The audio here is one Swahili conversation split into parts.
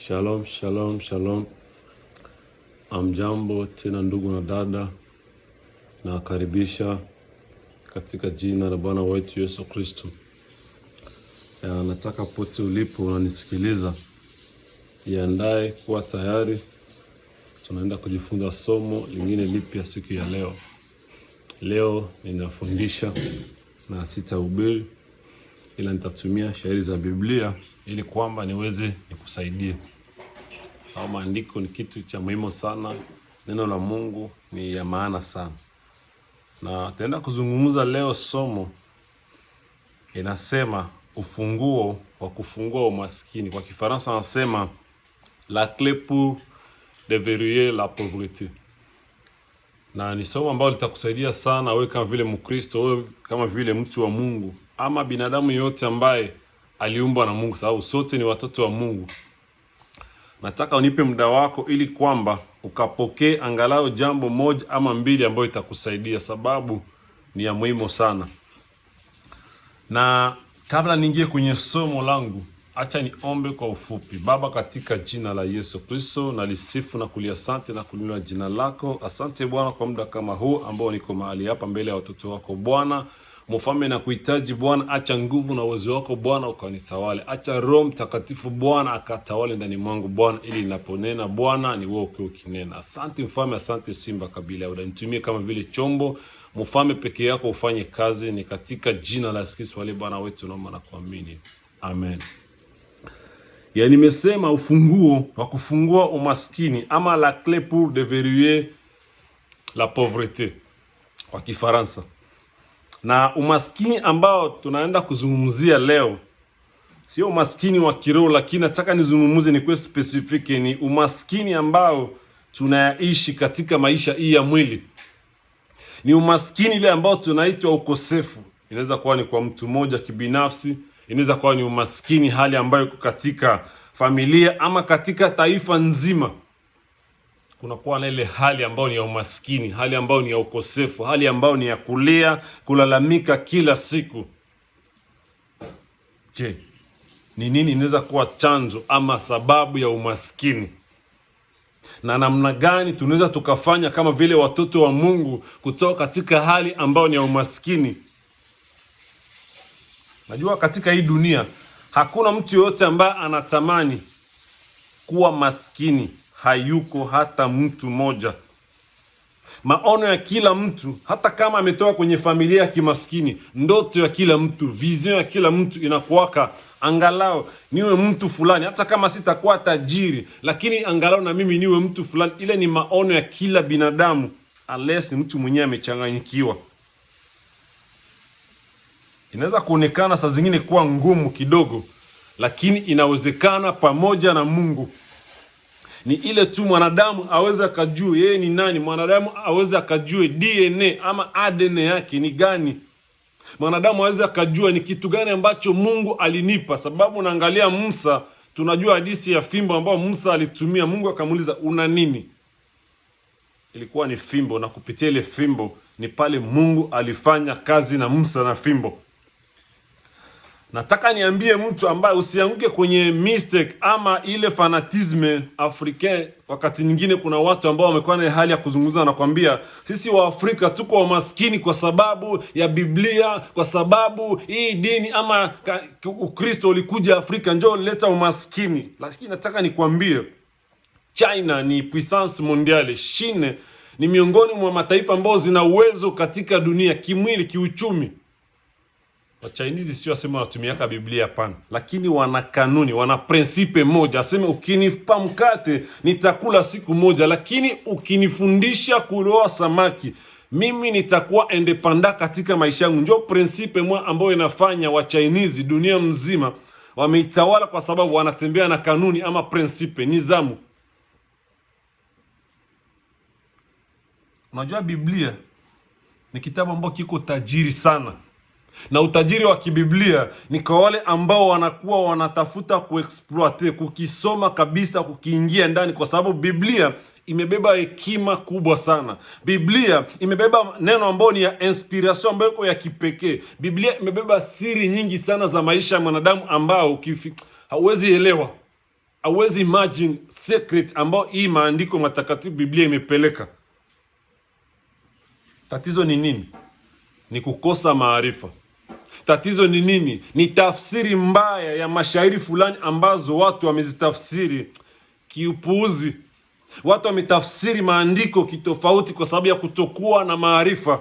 Shalom, shalom, shalom. Amjambo tena ndugu na dada, na karibisha katika jina la Bwana wetu Yesu Kristo. Nataka pote ulipo unanisikiliza, jiandae kuwa tayari. Tunaenda kujifunza somo lingine lipya siku ya leo. Leo ninafundisha na sitahubiri, ila nitatumia shairi za Biblia ili kwamba niweze nikusaidie. Au maandiko ni kitu cha muhimu sana. Neno la Mungu ni ya maana sana. Na tutaenda kuzungumza leo somo inasema wa kufungua umaskini. Kwa Kifaransa wanasema la clé pour déverrouiller la pauvreté. Na ni somo ambalo litakusaidia sana wewe kama vile Mkristo, wewe kama vile mtu wa Mungu, ama binadamu yote ambaye aliumbwa na Mungu, sababu sote ni watoto wa Mungu. Nataka unipe muda wako ili kwamba ukapokee angalau jambo moja ama mbili ambayo itakusaidia, sababu ni ya muhimu sana. Na kabla niingie kwenye somo langu, acha niombe kwa ufupi. Baba, katika jina la Yesu Kristo, nalisifu na kuliasante na kulinua jina lako. Asante Bwana kwa muda kama huu ambao niko mahali hapa mbele ya watoto wako Bwana. Mfalme, na kuhitaji Bwana, acha nguvu na uwezo wako Bwana ukanitawale. Acha Roho Mtakatifu Bwana akatawale ndani mwangu Bwana, ili ninaponena Bwana ni wewe ukinena. Asante Mfalme, asante Simba kabila ya Yuda. Nitumie kama vile chombo. Mfalme, peke yako ufanye kazi, ni katika jina la Yesu Kristo wale Bwana wetu naomba na kuamini. Amen. Nimesema ufunguo wa kufungua umaskini, ama la clé pour déverrouiller la pauvreté kwa Kifaransa. Na umaskini ambao tunaenda kuzungumzia leo sio umaskini wa kiroho, lakini nataka nizungumzie ni kwa specific, ni umaskini ambao tunaishi katika maisha hii ya mwili. Ni umaskini ile ambao tunaitwa ukosefu. Inaweza kuwa ni kwa mtu mmoja kibinafsi, inaweza kuwa ni umaskini hali ambayo iko katika familia ama katika taifa nzima. Kuna kuwa na ile hali ambayo ni ya umaskini, hali ambayo ni ya ukosefu, hali ambayo ni ya kulia, kulalamika kila siku. Je, ni nini inaweza kuwa chanzo ama sababu ya umaskini? Na namna gani tunaweza tukafanya kama vile watoto wa Mungu kutoka katika hali ambayo ni ya umaskini? Najua katika hii dunia hakuna mtu yote ambaye anatamani kuwa maskini. Hayuko hata mtu moja. Maono ya kila mtu, hata kama ametoka kwenye familia ya kimaskini, ndoto ya kila mtu, vision ya kila mtu inakuwaka angalau niwe mtu fulani. Hata kama sitakuwa tajiri, lakini angalau na mimi niwe mtu fulani. Ile ni maono ya kila binadamu, unless ni mtu mwenyewe amechanganyikiwa. Inaweza kuonekana saa zingine kuwa ngumu kidogo, lakini inawezekana pamoja na Mungu. Ni ile tu mwanadamu aweze akajue yeye ni nani. Mwanadamu aweze akajue DNA ama ADN yake ni gani. Mwanadamu aweze akajua ni kitu gani ambacho Mungu alinipa. Sababu naangalia Musa, tunajua hadithi ya fimbo ambayo Musa alitumia. Mungu akamuuliza una nini? Ilikuwa ni fimbo, na kupitia ile fimbo ni pale Mungu alifanya kazi na Musa na fimbo. Nataka niambie mtu ambaye usianguke kwenye mistake ama ile fanatisme africain. Wakati nyingine kuna watu ambao wamekuwa na hali ya kuzungumza na kwambia sisi wa Afrika tuko wa maskini kwa sababu ya Biblia, kwa sababu hii dini ama Ukristo ulikuja Afrika njoo leta umaskini. Lakini nataka nikwambie China ni puissance mondiale. China ni miongoni mwa mataifa ambao zina uwezo katika dunia kimwili, kiuchumi. Chinese sio asema watumiaka Biblia hapana, lakini wana kanuni, wana principe moja. Asema ukinipa mkate nitakula siku moja, lakini ukinifundisha kuloa samaki mimi nitakuwa independent katika maisha yangu. Ndio principe moja ambayo inafanya wa Chinese dunia mzima wameitawala, kwa sababu wanatembea na kanuni ama principe, nizamu. Unajua Biblia ni kitabu ambacho kiko tajiri sana. Na utajiri wa kibiblia ni kwa wale ambao wanakuwa wanatafuta kuexploit, kukisoma kabisa, kukiingia ndani, kwa sababu Biblia imebeba hekima kubwa sana. Biblia imebeba neno ambalo ni ya inspiration ambayo iko ya kipekee. Biblia imebeba siri nyingi sana za maisha ya mwanadamu ambao hauwezi elewa. Hauwezi imagine secret ambao hii maandiko matakatifu Biblia imepeleka. Tatizo ni nini? Ni kukosa maarifa. Tatizo ni nini? Ni tafsiri mbaya ya mashairi fulani ambazo watu wamezitafsiri kiupuuzi. Watu wametafsiri maandiko kitofauti kwa sababu ya kutokuwa na maarifa.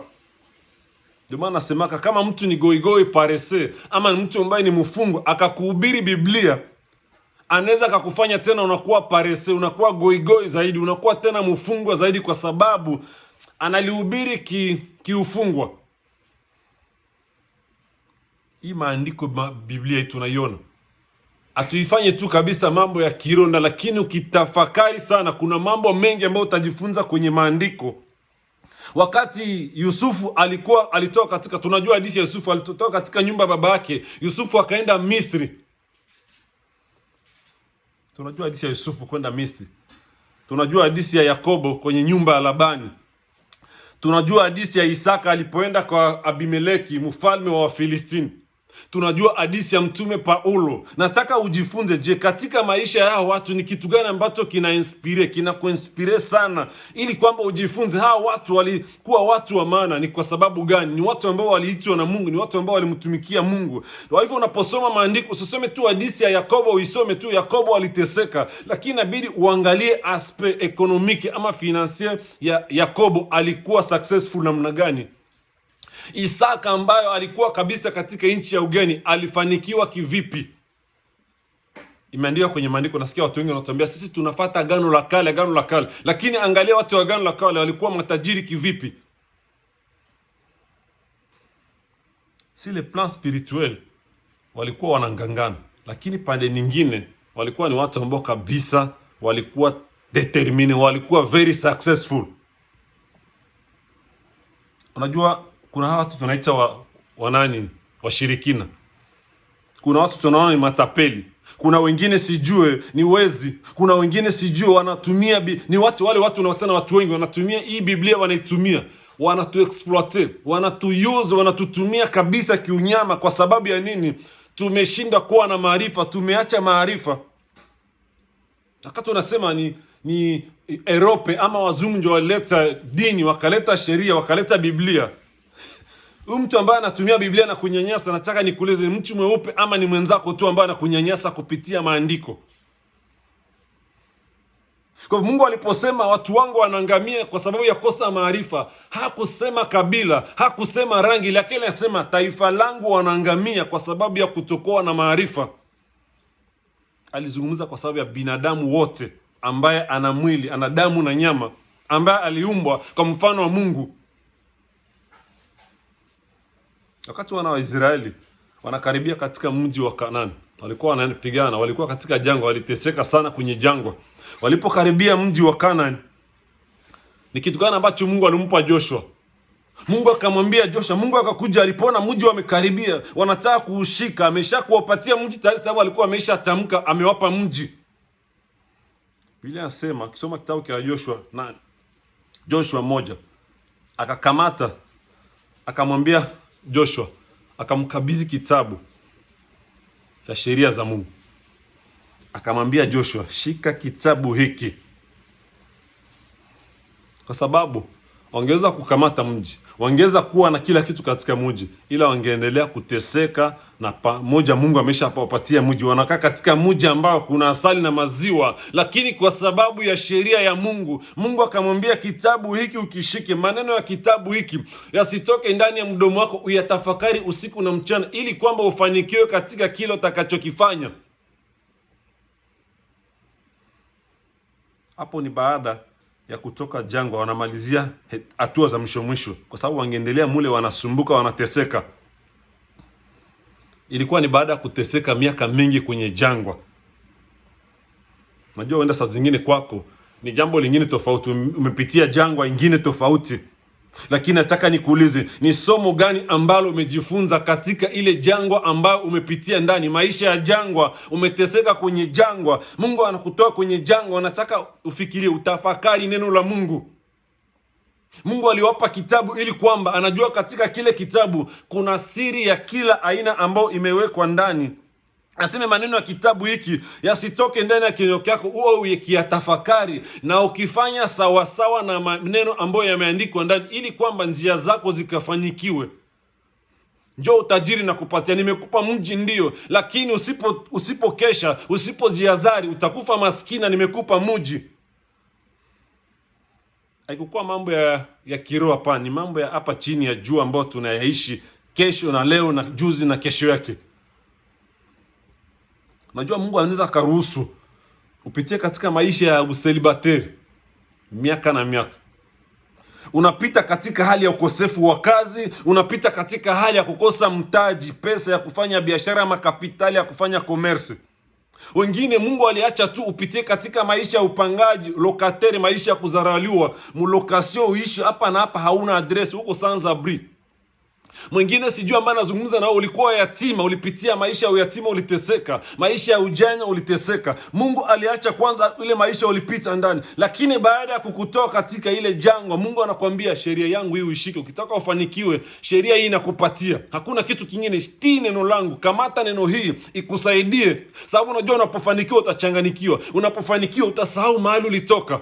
Ndio maana nasemaka kama mtu ni goigoi parese ama mtu ambaye ni mfungwa akakuhubiri Biblia, anaweza akakufanya tena unakuwa parese, unakuwa goigoi zaidi, unakuwa tena mfungwa zaidi, kwa sababu analihubiri kiufungwa. Hii maandiko Biblia tunaiona, atuifanye tu kabisa mambo ya kironda, lakini ukitafakari sana kuna mambo mengi ambayo utajifunza kwenye maandiko. Wakati Yusufu alitoka katika, tunajua hadithi ya Yusufu, alitoka katika nyumba baba yake. Yusufu akaenda Misri. Tunajua hadithi ya Yusufu kwenda Misri. Tunajua hadithi ya Yakobo kwenye nyumba ya Labani. Tunajua hadithi ya Isaka alipoenda kwa Abimeleki, mfalme wa Wafilistini. Tunajua hadithi ya mtume Paulo. Nataka ujifunze, je, katika maisha yao watu ni kitu gani ambacho kinakuinspire sana, ili kwamba ujifunze hao watu walikuwa watu wa maana. Ni kwa sababu gani? Ni watu ambao waliitwa na Mungu, ni watu ambao walimtumikia Mungu. Kwa hivyo unaposoma maandiko usisome tu hadithi ya Yakobo, uisome tu Yakobo aliteseka, lakini inabidi uangalie aspect economique ama financier ya Yakobo. Alikuwa successful namna gani? Isaka ambayo alikuwa kabisa katika nchi ya ugeni alifanikiwa kivipi? Imeandikwa kwenye maandiko. Nasikia watu wengi wanatuambia sisi tunafuata agano la kale, lakini angalia watu wa agano la kale walikuwa matajiri kivipi? Si le plan spirituel walikuwa wanangangana, lakini pande nyingine walikuwa ni watu ambao kabisa walikuwa determined, walikuwa very successful. Unajua kuna hawa watu tunaita washirikina. Kuna watu tunaona ni matapeli. Kuna wengine sijue ni wezi. Kuna wengine sijue wanatumia ni watu wale watu unawatana, watu wengi wanatumia hii Biblia, wanaitumia, wanatuexploite, wanatuuse, wanatutumia kabisa kiunyama. Kwa sababu ya nini? Tumeshinda kuwa na maarifa, tumeacha maarifa. Wakati unasema ni Europe ama wazungu ndio waleta dini, wakaleta sheria, wakaleta Biblia. Mtu ambaye anatumia Biblia na kunyanyasa, nataka nikuulize, mtu mweupe ama ni mwenzako tu ambaye anakunyanyasa kupitia maandiko? Kwa Mungu aliposema watu wangu wanaangamia kwa sababu ya kosa maarifa, hakusema kabila, hakusema rangi, lakini alisema taifa langu wanaangamia kwa sababu ya kutokuwa na maarifa. Alizungumza kwa sababu ya binadamu wote ambaye ana mwili, ana damu na nyama, ambaye aliumbwa kwa mfano wa Mungu. Wakati wana wa Israeli wanakaribia katika mji wa Kanaani, walikuwa wanapigana, walikuwa katika jangwa, waliteseka sana kwenye jangwa. Walipokaribia mji wa Kanaani, ni kitu gani ambacho Mungu alimpa Joshua? Mungu akamwambia Joshua, Mungu akakuja alipoona mji wamekaribia, wanataka kuushika, ameshakuwapatia mji tayari sababu alikuwa ameshatamka amewapa mji. Biblia inasema kisoma kitabu cha Joshua 1, akakamata, akamwambia Joshua, akamkabidhi kitabu cha sheria za Mungu. Akamwambia Joshua, shika kitabu hiki. Kwa sababu wangeweza kukamata mji, wangeweza kuwa na kila kitu katika mji, ila wangeendelea kuteseka, na pamoja Mungu ameshapatia mji. Wanakaa katika mji ambao kuna asali na maziwa, lakini kwa sababu ya sheria ya Mungu, Mungu akamwambia kitabu hiki ukishike. Maneno ya kitabu hiki yasitoke ndani ya mdomo wako, uyatafakari usiku na mchana, ili kwamba ufanikiwe katika kile utakachokifanya. Hapo ni baada ya kutoka jangwa, wanamalizia hatua za mwisho, kwa sababu wangeendelea mule wanasumbuka, wanateseka. Ilikuwa ni baada ya kuteseka miaka mingi kwenye jangwa. Najua uenda saa zingine kwako ni jambo lingine tofauti, umepitia jangwa ingine tofauti. Lakini nataka nikuulize, ni somo gani ambalo umejifunza katika ile jangwa ambayo umepitia ndani? Maisha ya jangwa, umeteseka kwenye jangwa, Mungu anakutoa kwenye jangwa. Nataka ufikirie, utafakari neno la Mungu. Mungu aliwapa kitabu ili kwamba anajua katika kile kitabu kuna siri ya kila aina ambayo imewekwa ndani. Aseme maneno ya kitabu hiki yasitoke ndani ya kinywa chako, uwe ukiyatafakari na ukifanya sawasawa na maneno ambayo yameandikwa ndani, ili kwamba njia zako zikafanikiwe. Njoo utajiri na kupatia. Nimekupa mji ndio, lakini usipokesha, usipojihadhari utakufa maskini. Nimekupa mji. Haikukuwa mambo ya kiroho, hapana, ni mambo ya hapa chini ya jua ambayo tunayaishi kesho na leo na juzi na kesho yake. Unajua Mungu anaweza karuhusu upitie katika maisha ya uselibateri miaka na miaka. Unapita katika hali ya ukosefu wa kazi, unapita katika hali ya kukosa mtaji, pesa ya kufanya biashara ama kapitali ya kufanya commerce. Wengine Mungu aliacha tu upitie katika maisha ya upangaji, locataire, maisha ya kuzaraliwa, mulokasyon, uishi hapa na hapa, hauna address, huko sans abri. Mwingine sijui ambaye nazungumza nao, ulikuwa yatima, ulipitia maisha ya uyatima, uliteseka, maisha ya ujana uliteseka. Mungu aliacha kwanza ile maisha ulipita ndani, lakini baada ya kukutoa katika ile jangwa, Mungu anakuambia sheria yangu hii uishike. Ukitaka ufanikiwe, sheria hii inakupatia. Hakuna kitu kingine. Shtii neno langu, kamata neno hii ikusaidie, sababu unajua unapofanikiwa utachanganikiwa, unapofanikiwa utasahau mahali ulitoka.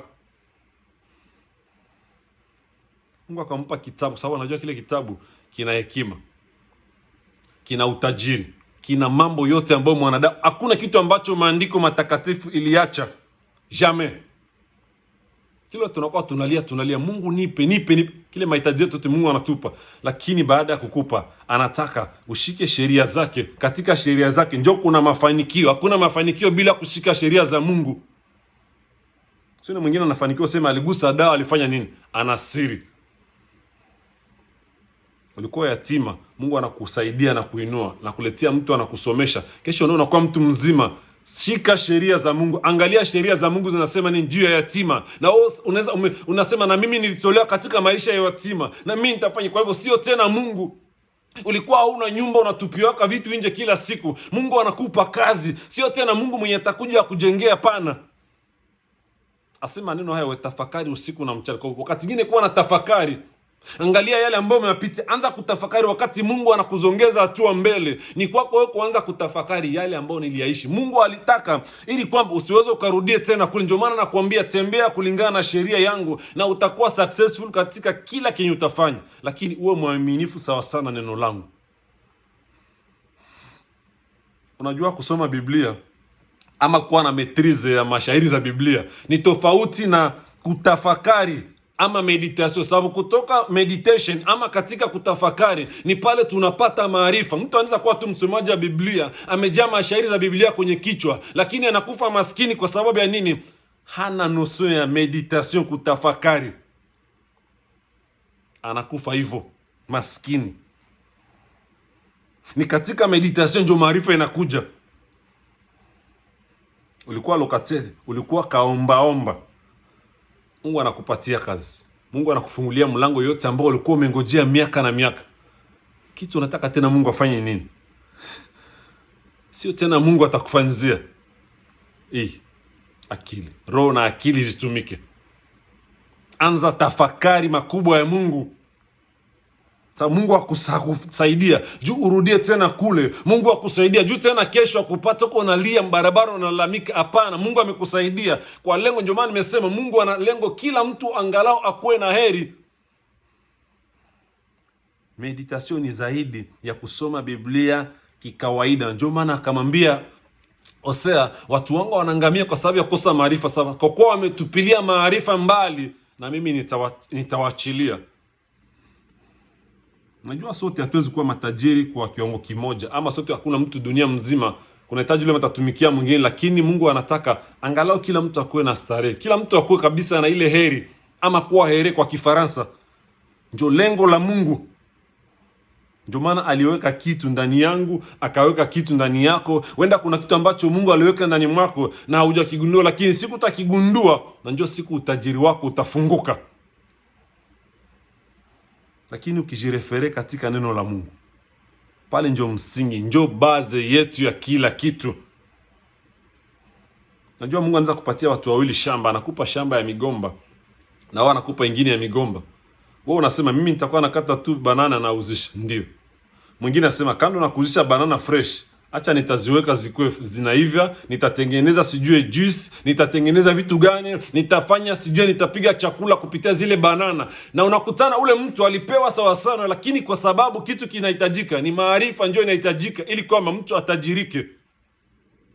Mungu akampa kitabu, sababu anajua kile kitabu kina hekima, kina utajiri, kina mambo yote ambayo mwanadamu, hakuna kitu ambacho maandiko matakatifu iliacha. Jamais. Kile tunakuwa tunalia, Mungu nipe. Kile mahitaji yetu Mungu anatupa, lakini baada ya kukupa anataka ushike sheria zake. Katika sheria zake ndio kuna mafanikio. Hakuna mafanikio bila kushika sheria za Mungu. Sio mwingine anafanikiwa sema aligusa dawa, alifanya nini? Ana siri. Ulikuwa yatima, Mungu anakusaidia na kuinua na kuletea mtu anakusomesha. Kesho unakuwa mtu mzima. Shika sheria za Mungu. Angalia sheria za Mungu zinasema ni juu ya yatima. Na unasema na mimi nilitolewa katika maisha ya yatima, na mimi nitafanya. Kwa hivyo sio tena Mungu. Ulikuwa hauna nyumba, unatupiwaka vitu nje kila siku. Mungu anakupa kazi. Sio tena Mungu mwenye atakuja kujengea, pana. Asema maneno haya, tafakari usiku na mchana. Kwa wakati mwingine kuwa na tafakari. Angalia yale ambayo umeyapitia, anza kutafakari. Wakati Mungu anakuzongeza hatua mbele, ni kwako wewe kuanza kutafakari yale ambayo niliyaishi. Mungu alitaka ili kwamba usiweze ukarudie tena kule. Ndio maana nakwambia tembea kulingana na sheria yangu na utakuwa successful katika kila kenye utafanya, lakini uwe mwaminifu sawa sana neno langu. Unajua kusoma Biblia ama kuwa na maîtrise ya mashairi za Biblia ni tofauti na kutafakari ama meditation, sababu kutoka meditation ama katika kutafakari ni pale tunapata maarifa. Mtu anaweza kuwa tu msomaji wa Biblia, amejaa mashairi za Biblia kwenye kichwa, lakini anakufa maskini. Kwa sababu ya nini? Hana notion ya meditation, kutafakari. Anakufa hivyo maskini. Ni katika meditation ndio maarifa inakuja. Ulikuwa locataire, ulikuwa kaombaomba, Mungu anakupatia kazi. Mungu anakufungulia mlango yote ambao ulikuwa umengojea miaka na miaka. Kitu unataka tena Mungu afanye nini? Sio tena Mungu atakufanyizia. Akili, roho na akili zitumike. Anza tafakari makubwa ya Mungu. Mungu akusaidia juu urudie tena kule. Mungu akusaidia juu tena kesho akupata uko unalia barabara unalalamika. Hapana, Mungu amekusaidia kwa lengo. Ndio maana nimesema Mungu ana lengo kila mtu angalau akuwe na heri. Meditation ni zaidi ya kusoma Biblia kikawaida. Ndio maana akamwambia Hosea, watu wangu wanaangamia kwa sababu ya kukosa maarifa. Sababu kwa kuwa wametupilia maarifa mbali, na mimi nitawaachilia. Najua sote hatuwezi kuwa matajiri kwa kiwango kimoja, ama sote, hakuna mtu dunia mzima kuna hitaji yule mtatumikia mwingine, lakini Mungu anataka angalau kila mtu akuwe na starehe, kila mtu akuwe kabisa na ile heri, ama kuwa heri kwa Kifaransa. Ndio lengo la Mungu. Ndio maana aliweka kitu ndani yangu, akaweka kitu ndani yako. Wenda kuna kitu ambacho Mungu aliweka ndani mwako na hujakigundua, lakini siku utakigundua, na ndio siku utajiri wako utafunguka. Lakini ukijirefere katika neno la Mungu, pale ndio msingi, ndio base yetu ya kila kitu. Najua Mungu anaweza kupatia watu wawili shamba, anakupa shamba ya migomba na wao anakupa ingine ya migomba. Wewe unasema mimi nitakuwa nakata tu banana na uzisha, ndio. Mwingine anasema kando na kuzisha banana fresh, acha nitaziweka zikuwe zinaiva, nitatengeneza sijue juice, nitatengeneza vitu gani, nitafanya sijue, nitapiga chakula kupitia zile banana. Na unakutana ule mtu alipewa sawa sana, lakini kwa sababu kitu kinahitajika ni maarifa, ndio inahitajika ili kwamba mtu atajirike.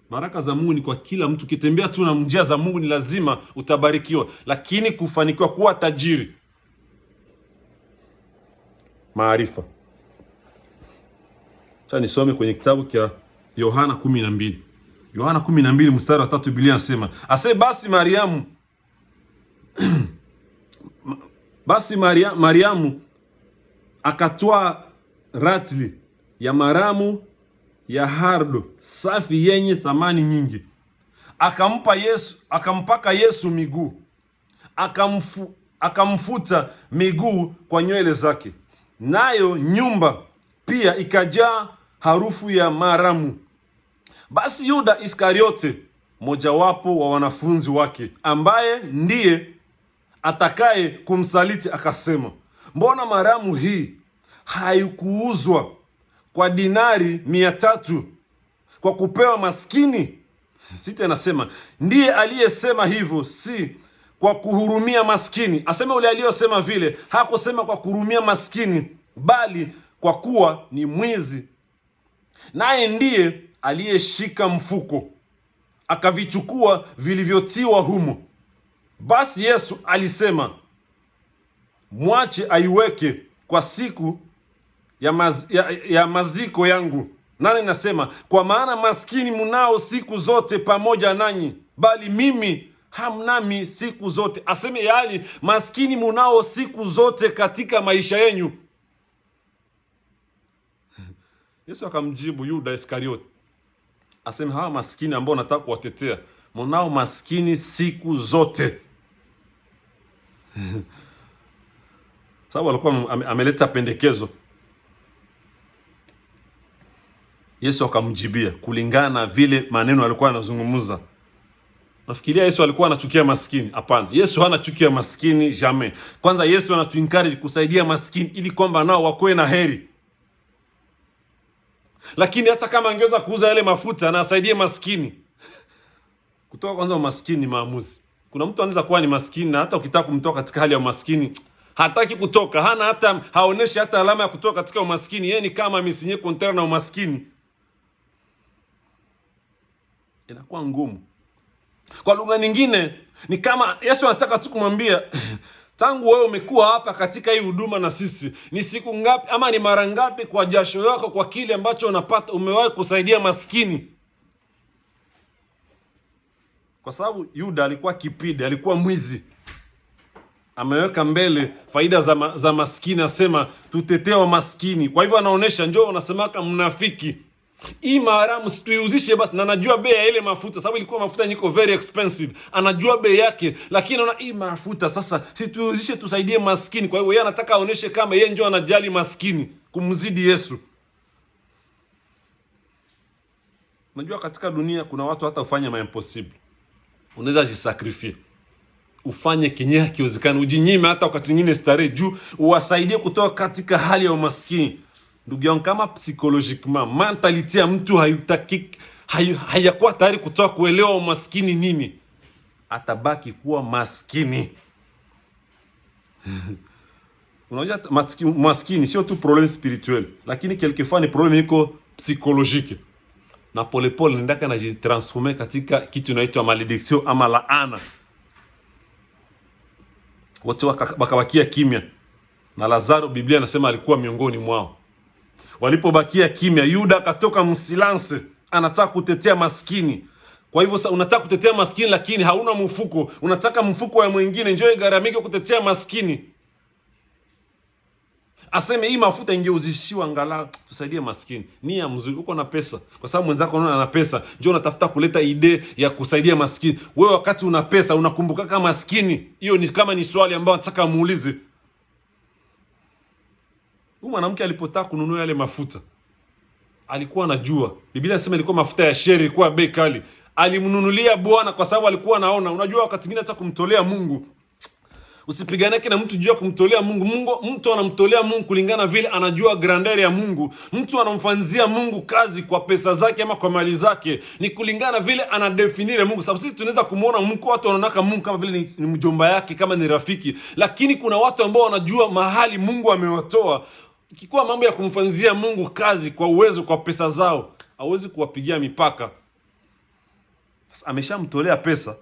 Baraka za Mungu ni kwa kila mtu. Ukitembea tu na njia za Mungu ni lazima utabarikiwa, lakini kufanikiwa kuwa tajiri, maarifa. Sasa nisome kwenye kitabu cha Yohana 12. Yohana 12 mstari wa 3, Biblia inasema, basi Mariamu akatoa ratli ya maramu ya hardo safi yenye thamani nyingi, akampaka Yesu miguu, akamfuta miguu kwa nywele zake, nayo nyumba pia ikajaa harufu ya maramu. Basi Yuda Iskariote, mojawapo wa wanafunzi wake, ambaye ndiye atakaye kumsaliti, akasema, mbona maramu hii haikuuzwa kwa dinari 300 kwa kupewa maskini? Sita anasema, ndiye aliyesema hivyo, si kwa kuhurumia maskini. Asema ule aliyosema vile hakusema kwa kuhurumia maskini, bali kwa kuwa ni mwizi. Naye ndiye aliyeshika mfuko akavichukua vilivyotiwa humo. Basi Yesu alisema, mwache aiweke kwa siku ya maziko yangu. Nani nasema, kwa maana maskini mnao siku zote pamoja nanyi, bali mimi hamnami siku zote. Aseme yaani maskini mnao siku zote katika maisha yenu. Yesu akamjibu Yuda Iskariote, aseme hawa maskini ambao nataka kuwatetea, mnao maskini siku zote. Sababu alikuwa ameleta pendekezo. Yesu akamjibia kulingana na vile maneno alikuwa anazungumza. Nafikiria Yesu alikuwa anachukia maskini? Hapana, Yesu hanachukia maskini jamais. Kwanza Yesu anatuencourage kusaidia maskini ili kwamba nao wakoe na heri. Lakini hata kama angeweza kuuza yale mafuta na asaidie maskini, kutoka kwanza umaskini ni maamuzi. Kuna mtu anaweza kuwa ni maskini na hata ukitaka kumtoa katika hali ya umaskini hataki kutoka, haoneshi hata alama ya kutoka katika umaskini. Yeye ni kama misinye kontera na umaskini. Inakuwa ngumu. Kwa lugha nyingine ni kama Yesu anataka tu kumwambia, tangu wewe umekuwa hapa katika hii huduma na sisi, ni siku ngapi ama ni mara ngapi kwa jasho yako, kwa kile ambacho unapata, umewahi kusaidia maskini? Kwa sababu Yuda alikuwa kipide, alikuwa mwizi. Ameweka mbele faida za maskini, asema tutetee wa maskini. Kwa hivyo anaonesha, njoo unasemaka mnafiki, hii maramu situiuzishe basi, na najua bei ya ile mafuta, sababu ilikuwa mafuta nyiko very expensive, anajua bei yake, lakini anaona hii mafuta sasa situiuzishe, tusaidie maskini. Kwa hivyo yeye anataka aoneshe kama yeye njoo anajali maskini kumzidi Yesu. Najua katika dunia kuna watu hata ufanye ma impossible. Unaweza jisacrifice, ufanye kenye hakiwezekani, ujinyime hata wakati mwingine starehe juu uwasaidie kutoka katika hali ya umaskini. Ndugu yangu, kama psychologiquement mentality ya mtu hayakuwa tayari kutoka kuelewa umaskini nini, atabaki kuwa maskini. Unajua maskini sio tu problem spirituel, lakini quelquefois ni problem iko psychologique. Na polepole ndaka najitransformer katika kitu inaitwa malediction ama laana. Wote wakabakia kimya, na Lazaro Biblia inasema alikuwa miongoni mwao. Walipobakia kimya, Yuda akatoka msilance, anataka kutetea maskini. Kwa hivyo sasa unataka kutetea maskini lakini hauna mfuko, unataka mfuko ya mwingine njoo igaramike kutetea maskini. Aseme hii mafuta ingeuzishiwa angalau tusaidie maskini. Nia mzuri, uko na pesa. Kwa sababu mwenzako anaona ana pesa, njoo unatafuta kuleta idea ya kusaidia maskini. Wewe wakati una pesa unakumbuka kama maskini. Hiyo ni kama ni swali ambalo nataka muulize. Huyu mwanamke alipotaka kununua yale mafuta, alikuwa anajua. Biblia inasema ilikuwa mafuta ya sheri, ilikuwa bei kali. Alimnunulia Bwana kwa sababu alikuwa anaona. Unajua wakati mwingine hata kumtolea Mungu, Usipiganake na mtu juu ya kumtolea Mungu. Mtu anamtolea Mungu kulingana vile anajua grandeur ya Mungu. Mtu anamfanzia Mungu kazi kwa pesa zake ama kwa mali zake, ni kulingana vile anadefinire Mungu. Sababu sisi tunaweza kumuona Mungu, watu wanaonaka Mungu kama vile ni mjomba yake, kama ni rafiki, lakini kuna watu ambao wanajua mahali Mungu amewatoa. Ikikuwa mambo ya kumfanzia Mungu kazi kwa uwezo, kwa pesa zao, hawezi kuwapigia mipaka. Ameshamtolea pesa,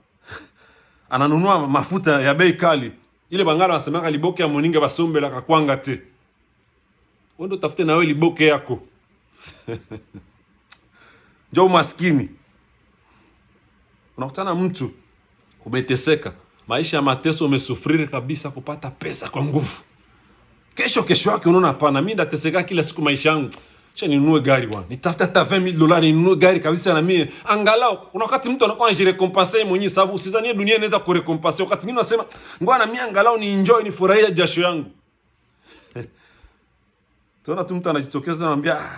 ananunua mafuta ya bei kali. Ile bangala wasemaka liboke ya moninga basombe la kakwanga te. Wendo tafute na wewe liboke yako. Njoo maskini. Unakutana mtu umeteseka, maisha ya mateso, umesufriri kabisa kupata pesa kwa nguvu. Kesho yake unaona hapana, mimi ndateseka kila siku maisha yangu. Acha ninunue gari bwana. Nitafuta hata $20,000 ninunue gari kabisa na mimi. Angalau kuna wakati mtu anakuwa anajirecompense mwenyewe, sababu usizanie dunia inaweza kurecompense. Wakati mwingine unasema ngoja na mimi angalau ni enjoy, ni furahia jasho yangu. Tunaona tu mtu anajitokeza anamwambia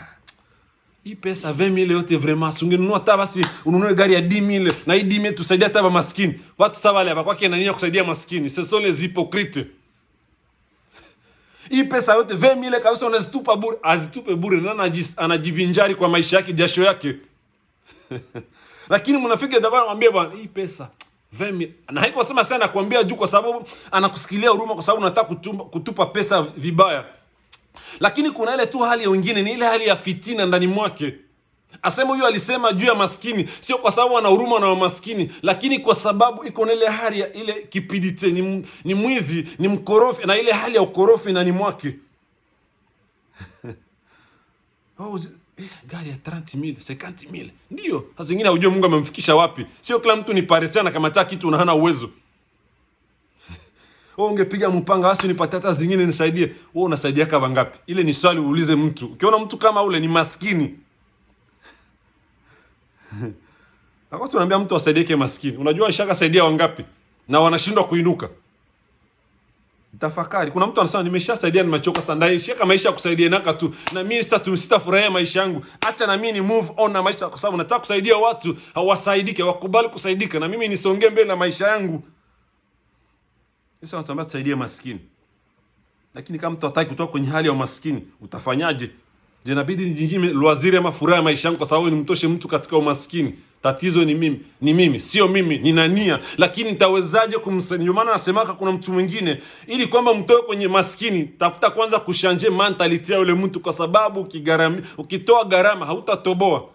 hii pesa 20,000 yote vraiment sungenunua hata basi ununue gari ya 10,000 na hii 10,000 tusaidia hata maskini. Watu sawa wale hapa kwake nani kusaidia maskini. Ce sont les hypocrites. Hii pesa yote 20,000 kabisa unazitupa bure, azitupe bure na anajivinjari kwa maisha yake, jasho yake. Lakini mnafiki ndio anamwambia bwana hii pesa 20,000, na haiko sema sana kuambia juu kwa sababu anakusikilia huruma, kwa sababu unataka kutupa pesa vibaya. Lakini kuna ile tu hali nyingine, ni ile hali ya fitina ndani mwake. Asema huyu alisema juu ya maskini, sio kwa sababu ana huruma na maskini, lakini kwa sababu iko na ile hali ya ile kipidite, ni mwizi, ni mkorofi, na ile hali ya ukorofi ndani mwake. Gari ya 30,000, 50,000. Ndio, sasa zingine hujue Mungu amemfikisha wapi. Sio kila mtu ni paresiana kama hata kitu na hana uwezo. Ungepiga mpanga basi nipate hata zingine nisaidie. Wewe unasaidia kama ngapi? Ile ni swali uulize mtu. Ukiona mtu kama ule ni maskini. Hapo tunaambia mtu asaidie maskini. Unajua shaka saidia wangapi na wanashindwa kuinuka. Tafakari. Kuna mtu anasema nimeshasaidia, nimechoka sana. Ndio shaka maisha kusaidia naka tu. Na mimi sasa sitafurahia maisha yangu. Acha na mimi ni move on na maisha, kwa sababu nataka kusaidia watu hawasaidike, wakubali kusaidika na mimi nisonge mbele na maisha yangu. Sasa natuambia tusaidie maskini. Lakini kama mtu hataki kutoka kwenye hali ya umaskini, utafanyaje? Je, inabidi nijinyime luaziri ama furaha ya maisha yangu kwa sababu nimtoshe mtu katika umaskini? Tatizo ni mimi, sio mimi, nina nia, lakini nitawezaje kumsaidia? Ndio maana nasemaka kuna mtu mwingine, ili kwamba mtoe kwenye maskini, tafuta kwanza kushanje mentality ya yule mtu, kwa sababu ukitoa gharama hautatoboa.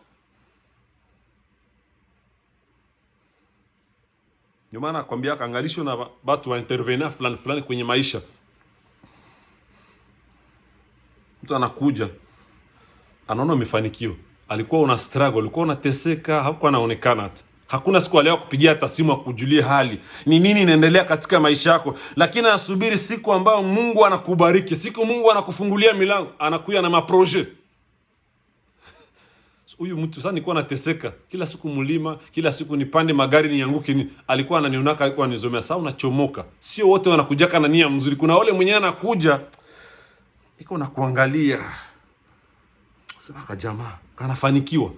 Ndio maana nakwambia kaangalisho na watu wa intervenir fulani kwenye maisha. Mtu anakuja anaona umefanikiwa, alikuwa una struggle, ulikuwa unateseka, hakuwa anaonekana hata. Hakuna siku leo kupigia hata simu akujulie hali. Ni nini inaendelea katika maisha yako? Lakini anasubiri siku ambayo Mungu anakubariki, siku Mungu anakufungulia milango, anakuja na maproje. Huyu mtu sasa nilikuwa nateseka, kila siku mlima, kila siku nipande magari nianguke, alikuwa ananionaka, alikuwa anizomea. Sasa unachomoka. Sio wote wanakuja na nia mzuri. Kuna wale mwenyewe anakuja iko na kuangalia. Sasa jamaa kanafanikiwa,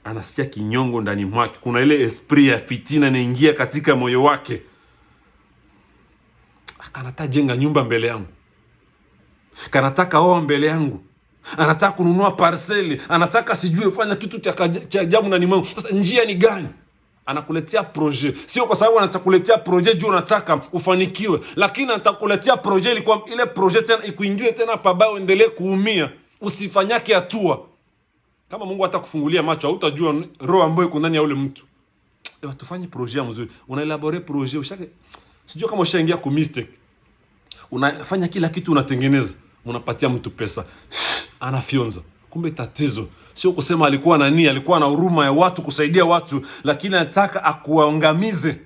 anasikia kinyongo ndani mwake. Kuna ile esprit ya fitina inaingia katika moyo wake. Akanataka jenga nyumba mbele yangu, kanataka oa mbele yangu, anataka kununua parceli, anataka sijui fanya kitu cha ajabu ndani mwangu. Sasa njia ni gani? Anakuletea projet, sio kwa sababu anatakuletea projet juu unataka ufanikiwe, lakini anatakuletea projet ili kwa ile projet tena ikuingize tena pabaya, uendelee kuumia, usifanyake hatua. Kama Mungu atakufungulia macho, hautajua roho ambayo iko ndani ya yule mtu. Ewa tufanye projet mzuri, una elaborate projet, ushake sijui kama ushaingia ku mistake. Unafanya kila kitu, unatengeneza, unapatia mtu pesa, anafyonza. Kumbe tatizo sio kusema alikuwa na nia, alikuwa na huruma ya watu, kusaidia watu, lakini anataka akuangamize.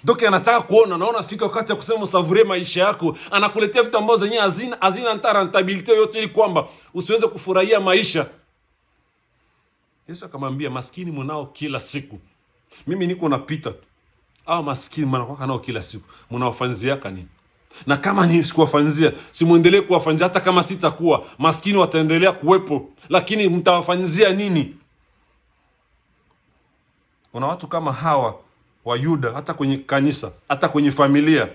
Doke anataka kuona, naona fika wakati ya kusema usavure maisha yako, anakuletea vitu ambazo zenyewe hazina rentability yote, ili kwamba usiweze kufurahia maisha. Yesu akamwambia, maskini mnao kila siku, mimi niko napita tu. Hao maskini mnakuwa nao kila siku, mnawafanzia nini? Na kama ni sikuwafanzia, simuendelee kuwafanzia. Hata kama sitakuwa maskini, wataendelea kuwepo, lakini mtawafanzia nini? Kuna watu kama hawa Wayuda, hata kwenye kanisa, hata kwenye familia.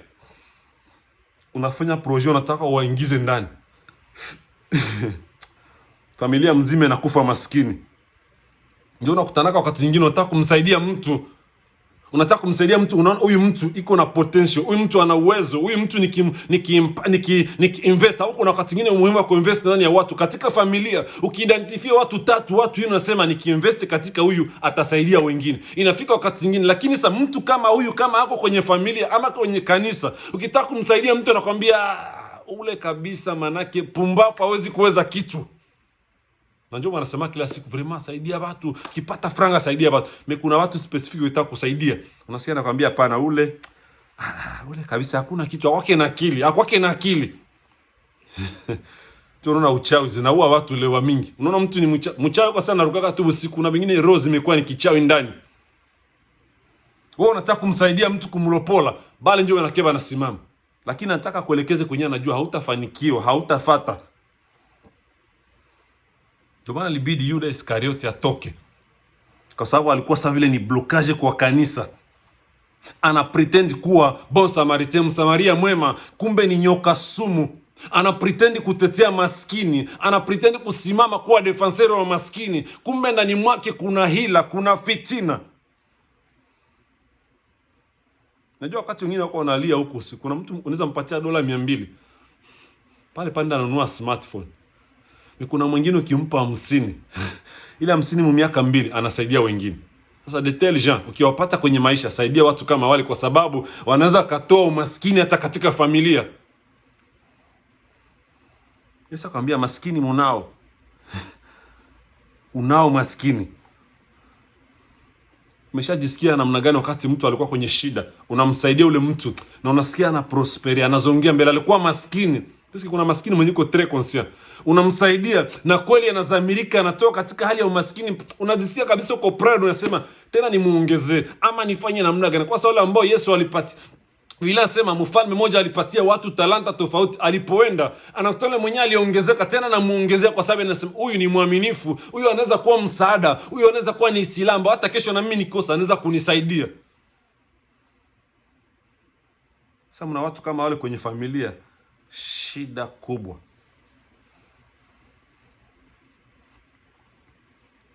Unafanya projet, unataka waingize ndani. Familia mzima inakufa maskini. Ndio unakutanaka wakati mwingine unataka kumsaidia mtu. Unataka kumsaidia mtu, unaona huyu mtu iko na potential, huyu mtu ana uwezo, huyu mtu invest. Huko na wakati mwingine umuhimu wa kuinvest ndani ya watu. Katika familia ukiidentify watu 3, watu yule unasema nikiinvest katika huyu atasaidia wengine. Inafika wakati mwingine, lakini sasa mtu kama huyu, kama ako kwenye familia ama kwenye kanisa, ukitaka kumsaidia mtu anakuambia ule kabisa, manake pumbafu hawezi kuweza kitu. Na ndio wanasema kila siku vraiment saidia watu, kipata franga saidia watu. Kuna watu specific unataka kusaidia. Unasikia nakwambia hapana, ule kabisa hakuna kitu, akwake na akili. Tunaona uchawi zinaua watu leo mingi. Unaona mtu ni mchawi kwa sana anaruka tu usiku, na wengine roho zimekuwa ni kichawi ndani. Wewe unataka kumsaidia mtu kumlopola, bali ndio wanakeba nasimama. Lakini nataka kuelekeze kwenye anajua hautafanikiwa, hautafata. Ndio maana libidi Yuda Iskarioti atoke. Kwa sababu alikuwa sawa vile ni blockage kwa kanisa. Ana pretend kuwa bon samaritain, msamaria mwema, kumbe ni nyoka sumu. Ana pretend kutetea maskini, ana pretend kusimama kuwa defenseur wa maskini, kumbe ndani mwake kuna hila, kuna fitina. Najua wakati wengine wako wanalia huko, kuna mtu unaweza mpatia dola 200. Pale panda ananunua smartphone. Kuna mwingine ukimpa 50 ile 50 mu miaka 2 anasaidia wengine. Sasa de tel gens ukiwapata kwenye maisha, saidia watu kama wale, kwa sababu wanaweza katoa umaskini hata katika familia. Yesu akamwambia maskini munao. Unao maskini. Umeshajisikia namna gani wakati mtu alikuwa kwenye shida, unamsaidia ule mtu na unasikia ana prosper, anazongea mbele. Alikuwa maskini. Sisi kuna maskini mwenye uko très conscient. Unamsaidia na kweli anazamirika, anatoka katika hali ya umaskini, unajisikia kabisa uko proud, unasema tena ni muongezee ama nifanye namna gani? Kwa sababu wale ambao Yesu alipatia, bila sema mfalme mmoja alipatia watu talanta tofauti, alipoenda anakutana mwenyewe aliongezeka tena na muongezea, kwa sababu anasema huyu ni mwaminifu, huyu anaweza kuwa msaada, huyu anaweza kuwa ni silamba, hata kesho na mimi nikosa anaweza kunisaidia. Sasa mna watu kama wale kwenye familia, shida kubwa.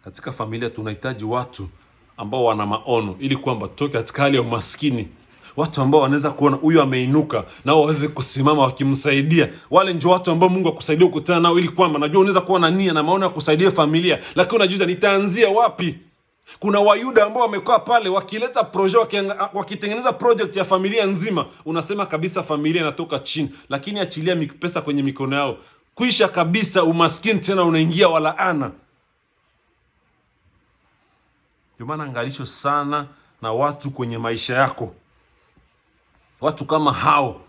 Katika familia tunahitaji watu ambao wana maono, ili kwamba toke katika hali ya umaskini. Watu ambao wanaweza kuona huyu ameinuka nao waweze kusimama wakimsaidia. Wale ndio watu ambao Mungu akusaidia kukutana nao, ili kwamba najua unaweza kuwa na nia na maono ya kusaidia familia, lakini unajiuliza nitaanzia wapi? Kuna Wayuda ambao wamekaa pale wakileta project, wakitengeneza project ya familia nzima, unasema kabisa familia inatoka chini, lakini achilia pesa kwenye mikono yao, kuisha kabisa umaskini, tena unaingia walaana. Ndio maana angalisho sana na watu kwenye maisha yako. Watu kama hao,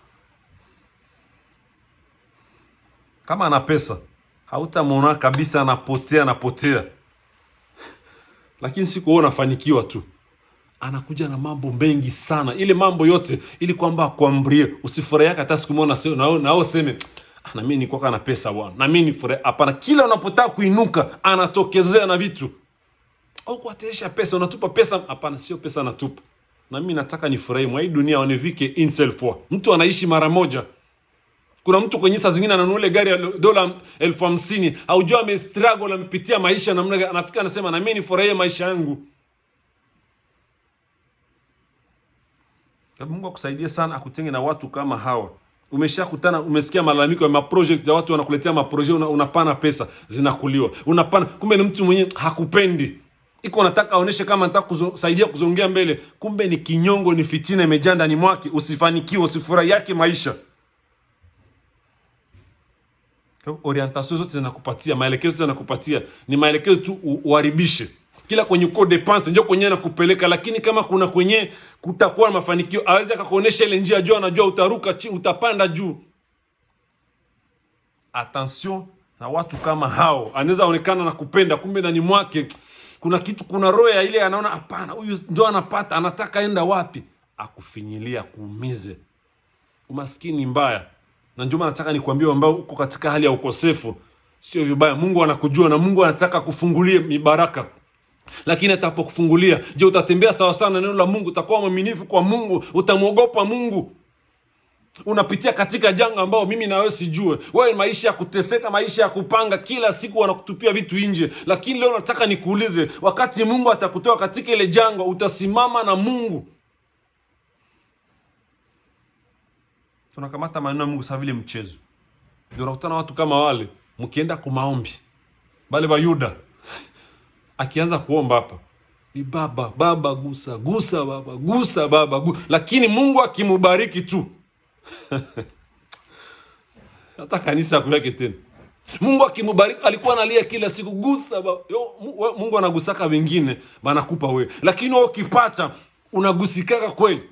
kama ana pesa hautamwona kabisa, anapotea. Lakini siku wewe unafanikiwa tu, anakuja na mambo mengi sana, ile mambo yote ili kwamba akwambie usifurahie hata siku moja, na useme na mimi niko kana pesa bwana, na mimi nifurahi. Hapana, kila unapotaka kuinuka anatokezea na vitu. Au kuatesha pesa, unatupa pesa. Hapana, sio pesa natupa. Na mimi nataka nifurahi mwa hii dunia, wanivike une fois. Mtu anaishi mara moja. Kuna mtu kwenye saa zingine ananunua ile gari ya dola 50,000, haujua amestruggle, amepitia maisha namna gani, anafika anasema na mimi nifurahie maisha yangu. Mungu akusaidie sana, akutenge na watu kama hawa. Umeshakutana, umesikia malalamiko ya maproject ya watu wanakuletea maproject, unapana pesa zinakuliwa. Unapana, kumbe ni mtu mwenye hakupendi. Iko nataka aoneshe kama nataka kusaidia kuzongea mbele, kumbe ni kinyongo, ni fitina imejaa ndani mwake, usifanikiwe, usifurahi yake maisha. Orientation zote zinakupatia, maelekezo zinakupatia, ni maelekezo tu uharibishe. Kila kwenye code dépense ndio kwenye nakupeleka, lakini kama kuna kwenye kutakuwa mafanikio, aweze akakuonesha ile njia juu, anajua utaruka chini, utapanda juu. Attention na watu kama hao. Anaweza onekana na kupenda, kumbe ndani mwake kuna kitu, kuna roho ya ile anaona hapana, huyu ndio anapata, anataka enda wapi, akufinyilia, kuumize. Umaskini mbaya. Na ndio maana nataka nikwambie ambao uko katika hali ya ukosefu, sio vibaya. Mungu anakujua na Mungu anataka kufungulie mibaraka. Lakini atapokufungulia, je, utatembea sawa sawa na neno la Mungu? Utakuwa mwaminifu kwa Mungu? Utamwogopa Mungu? Unapitia katika janga ambao mimi na wewe sijue. Wewe maisha ya kuteseka, maisha ya kupanga, kila siku wanakutupia vitu nje. Lakini leo nataka nikuulize, wakati Mungu atakutoa katika ile janga, utasimama na Mungu? Tunakamata maneno ya Mungu sawa vile mchezo. Ndio unakutana watu kama wale, mkienda kwa maombi. Bale ba Yuda akianza kuomba hapa, ni baba gusa baba, gusa baba gusa. Lakini Mungu akimubariki tu hata kanisa yake tena. Mungu akimubariki, alikuwa analia kila siku, gusa baba. Mungu anagusaka wengine, banakupa wewe. Lakini wewe ukipata, unagusikaka kweli?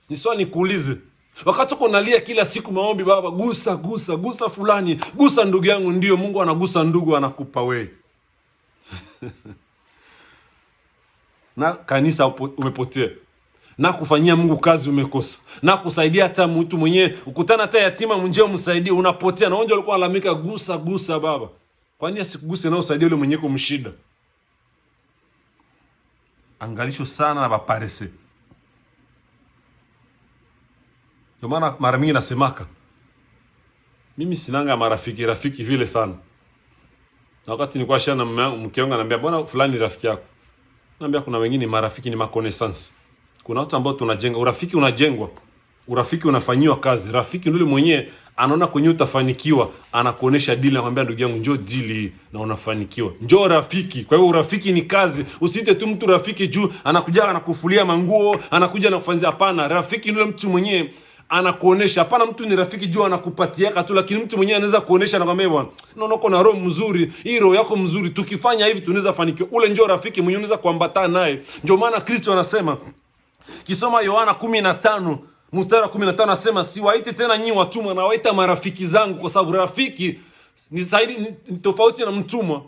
Ni swali nikuulize. Wakati uko unalia kila siku maombi, baba gusa fulani, gusa ndugu yangu, ndio Mungu anagusa ndugu, anakupa wewe. Na kanisa umepotea, na kufanyia Mungu kazi umekosa, na kusaidia hata mtu mwenyewe, ukutana hata yatima mwenyewe umsaidie, unapotea. Na wao walikuwa walalamika, gusa baba. Kwa nini asikuguse na usaidie yule mwenyewe kumshida? Angalisho sana na baparese. Ndio maana mara mingi nasemaka, mimi sinanga rafiki vile sana. Na wakati nilikuwa shana mke wangu ananiambia, "Bwana fulani rafiki yako." Naambia kuna wengine marafiki ni makonesansi. Kuna watu ambao tunajenga urafiki, unajengwa. Urafiki unafanyiwa kazi. Rafiki yule mwenyewe anaona kwenye utafanikiwa, anakuonesha deal, anakuambia ndugu yangu njoo deal na unafanikiwa. Njoo rafiki. Kwa hiyo urafiki ni kazi. Usiite tu mtu rafiki juu anakuja anakufulia manguo, anakuja na kufanyia. Hapana, rafiki yule mtu mwenyewe anakuonesha. Hapana, mtu ni rafiki juu anakupatia tu, lakini mtu mwenyewe anaweza kuonesha na kwambia, bwana, naona uko na roho mzuri, hii roho yako mzuri, tukifanya hivi tunaweza fanikiwa. Ule njoo rafiki mwenyewe unaweza kuambatana naye. Ndio maana Kristo anasema, kisoma Yohana 15 mstari wa 15, anasema siwaiti tena nyinyi watumwa, na waita marafiki zangu, kwa sababu rafiki ni zaidi, ni tofauti na mtumwa.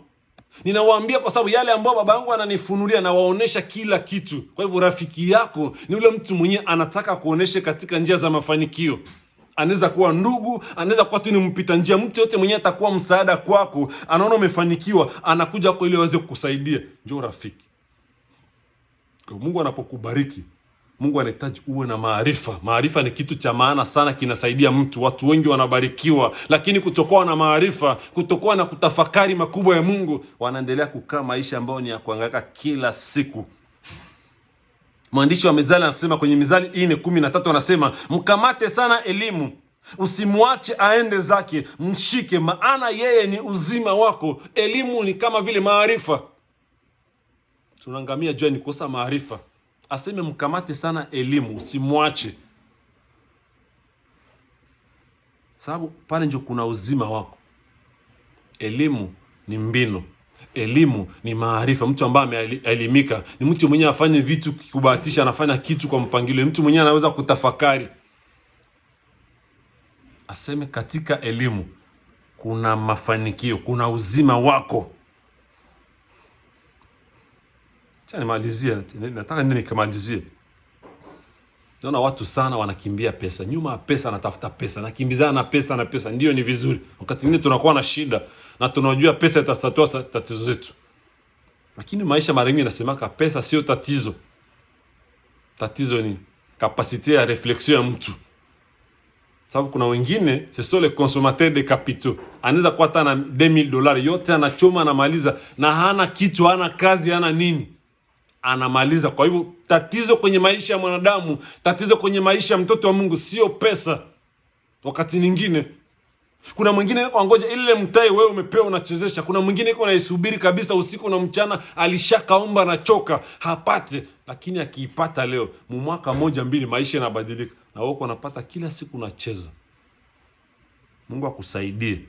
Ninawaambia kwa sababu yale ambayo baba yangu ananifunulia na waonesha kila kitu. Kwa hivyo rafiki yako ni yule mtu mwenyewe anataka kuonesha katika njia za mafanikio. Anaweza kuwa ndugu, anaweza kuwa tu ni mpita njia, mtu yote mwenyewe atakuwa msaada kwako. Anaona umefanikiwa, anakuja kwa ili aweze kukusaidia. Njoo rafiki. Kwa Mungu anapokubariki, Mungu anahitaji uwe na maarifa. Maarifa ni kitu cha maana sana, kinasaidia mtu. Watu wengi wanabarikiwa, lakini kutokuwa na maarifa, kutokuwa na kutafakari makubwa ya Mungu, wanaendelea kukaa maisha ambayo ni ya kuhangaika kila siku. Mwandishi wa Mithali anasema kwenye Mithali 4:13, anasema mkamate sana elimu, usimwache aende zake, mshike, maana yeye ni uzima wako. Elimu ni kama vile maarifa. Tunaangamia jua ni kosa maarifa. Aseme mkamate sana elimu, usimwache. Sababu pale ndio kuna uzima wako. Elimu ni mbinu. Elimu ni maarifa. Mtu ambaye ameelimika ni mtu mwenyewe afanye vitu kubahatisha, anafanya kitu kwa mpangilio. Mtu mwenyewe anaweza kutafakari. Aseme katika elimu kuna mafanikio, kuna uzima wako. Nimalizie, nataka nini nikamalizie. Naona watu sana wanakimbia pesa. Nyuma ya pesa anatafuta pesa, nakimbizana na pesa na pesa. Ndio ni vizuri. Wakati mwingine tunakuwa na shida na tunajua pesa itatatua tatizo zetu. Lakini maisha mara nyingi nasemaka pesa sio tatizo. Tatizo ni kapasite ya reflexion ya mtu. Sababu kuna wengine c'est sont les consommateurs de capitaux. Anaweza kuwa hata na $2000 yote anachoma, anamaliza na hana kitu, hana kazi, hana nini. Anamaliza. Kwa hivyo tatizo kwenye maisha ya mwanadamu, tatizo kwenye maisha ya mtoto wa Mungu sio pesa. Wakati nyingine kuna mwingine yuko ngoja ile mtai wewe umepewa unachezesha. Kuna mwingine yuko anaisubiri kabisa usiku na mchana, alishakaomba anachoka, hapate. Lakini akiipata leo, mwaka 1-2 maisha yanabadilika. Na wewe unapata kila siku unacheza. Mungu akusaidie.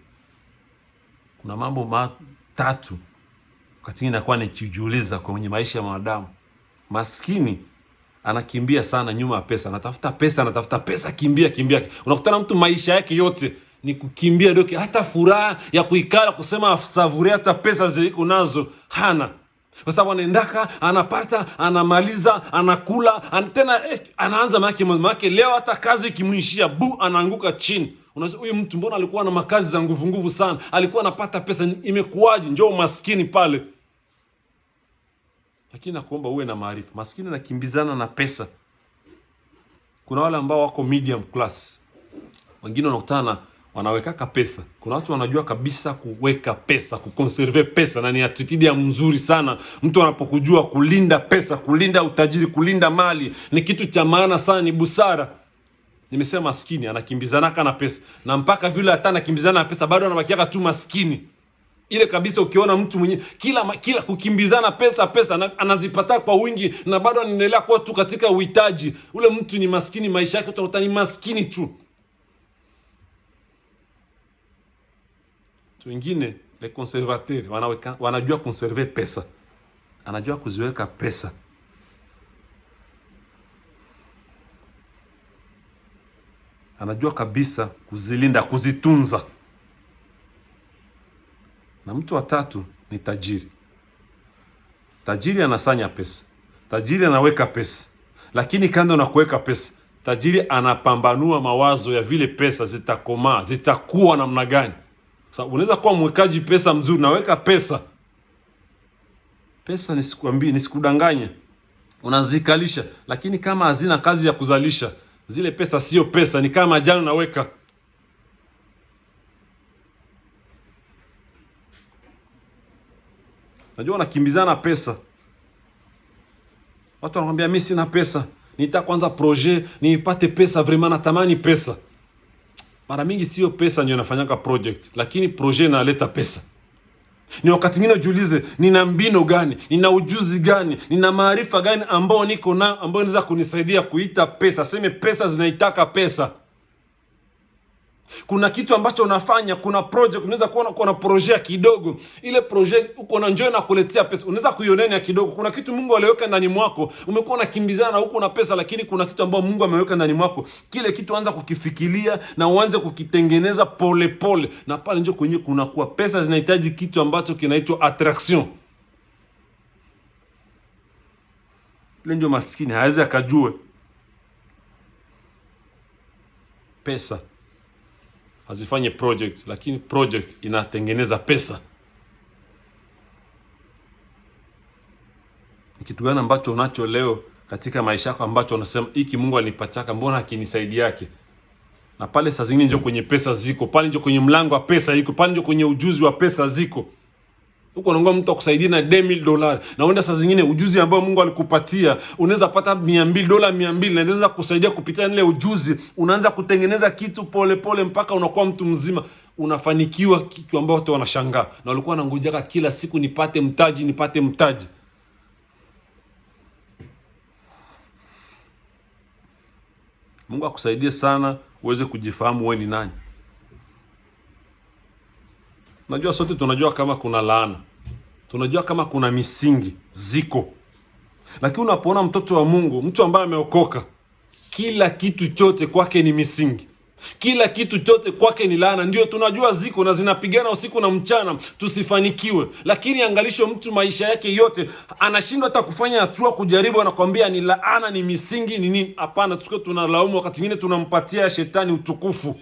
Kuna mambo matatu wakati inakuwa nikijiuliza kwenye maisha ya mwanadamu. Maskini anakimbia sana nyuma ya pesa, anatafuta pesa, kimbia. Unakutana mtu maisha yake yote ni kukimbia, ndio hata furaha ya kuikala kusema savuri hata pesa ziko nazo hana. Kwa sababu anaendaka, anapata, anamaliza, anakula, tena anaanza make leo hata kazi ikimwishia anaanguka chini. Unajua huyu mtu mbona alikuwa na makazi za nguvu sana, alikuwa anapata pesa, imekuwaje? Njoo maskini pale. lakini nakuomba uwe na maarifa. Maskini anakimbizana na pesa. Kuna wale ambao wako medium class, wengine wanakutana wanawekaka pesa. Kuna watu wanajua kabisa kuweka pesa, kuconserve pesa, na ni attitude ya mzuri sana. Mtu anapokujua kulinda pesa, kulinda utajiri, kulinda mali ni kitu cha maana sana, ni busara. Nimesema maskini anakimbizana na pesa, na mpaka vile hata anakimbizana na pesa bado anabakia tu maskini. Ile kabisa, ukiona mtu mwenye kila kukimbizana pesa anazipata kwa wingi na bado anaendelea kuwa tu katika uhitaji, ule mtu ni maskini. Maisha yake utakuta ni maskini tu. Wengine les conservateurs wanajua conserver pesa, anajua kuziweka pesa. Anajua kabisa kuzilinda, kuzitunza. Na mtu wa tatu ni tajiri. Tajiri anasanya pesa, tajiri anaweka pesa, lakini kando na kuweka pesa, tajiri anapambanua mawazo ya vile pesa zitakomaa, zitakuwa namna gani. Sasa unaweza kuwa mwekaji pesa mzuri, naweka pesa nisikwambie, nisikudanganye, unazikalisha, lakini kama hazina kazi ya kuzalisha, zile pesa sio pesa, ni kama jana naweka. Najua unakimbizana pesa. Watu wanakuambia mimi sina pesa, nitaka kwanza projet nipate pesa, vraiment natamani pesa. Mara mingi sio pesa ndio inafanyaka project, lakini projet inaleta pesa. Ni wakati mwingine ujiulize, nina mbinu gani, nina ujuzi gani, nina maarifa gani ambao niko na ambao inaweza kunisaidia kuita pesa. Sema pesa zinaitaka pesa. Kuna kitu ambacho unafanya, kuna project, unaweza kuona kuna project kidogo. Ile project uko na njoo na kuletea pesa, unaweza kuionea kidogo. Kuna kitu Mungu aliweka ndani mwako, umekuwa unakimbizana huko na pesa, lakini kuna kitu ambacho Mungu ameweka ndani mwako. Kile kitu anza kukifikiria na uanze kukitengeneza pole pole, na pale ndio kwenye kunakuwa pesa. Zinahitaji kitu ambacho kinaitwa attraction. Ile ndio maskini hawezi akajue pesa hazifanye project, lakini project inatengeneza pesa. Ni kitu gani ambacho unacho leo katika maisha yako ambacho unasema hiki Mungu alinipatiaka, mbona hakinisaidia yake? Na pale saa zingine ndio kwenye pesa ziko, pale ndio kwenye mlango wa pesa iko, pale ndio kwenye ujuzi wa pesa ziko. Uko unaomba mtu akusaidia na $10,000, na uenda saa zingine ujuzi ambao Mungu alikupatia unaweza pata $200 na inaweza kusaidia kupitia ile ujuzi. Unaanza kutengeneza kitu pole pole mpaka unakuwa mtu mzima, unafanikiwa, kitu ambao watu wanashangaa, na walikuwa wanangojeka kila siku nipate mtaji. Mungu akusaidie sana uweze kujifahamu wewe ni nani. Najua sote tunajua kama kuna laana, tunajua kama kuna misingi ziko, lakini unapoona mtoto wa Mungu, mtu ambaye ameokoka, kila kitu chote kwake ni misingi, kila kitu chote kwake ni laana. Ndio tunajua ziko na zinapigana usiku na mchana tusifanikiwe, lakini angalisho mtu maisha yake yote anashindwa hata kufanya hatua kujaribu, anakuambia ni laana, ni misingi, ni nini. Hapana, tusikue tunalaumu. Wakati mwingine tunampatia shetani utukufu,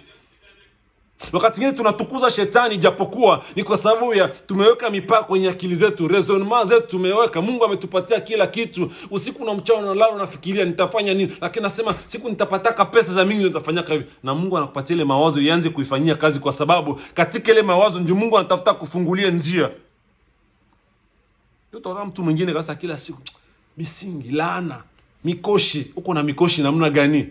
wakati mwingine tunatukuza shetani, japokuwa ni kwa sababu ya tumeweka mipaka kwenye akili zetu, raisonnement zetu tumeweka. Mungu ametupatia kila kitu, usiku na mchana unalala unafikiria nitafanya nini, lakini nasema siku nitapataka pesa za mingi nitafanyaka hivi. Na Mungu anakupatia ile mawazo ianze kuifanyia kazi, kwa sababu katika ile mawazo ndio Mungu anatafuta kufungulia njia. Ndio utaona mtu mwingine kasa kila siku misingi, laana, mikoshi. Uko na mikoshi namna gani?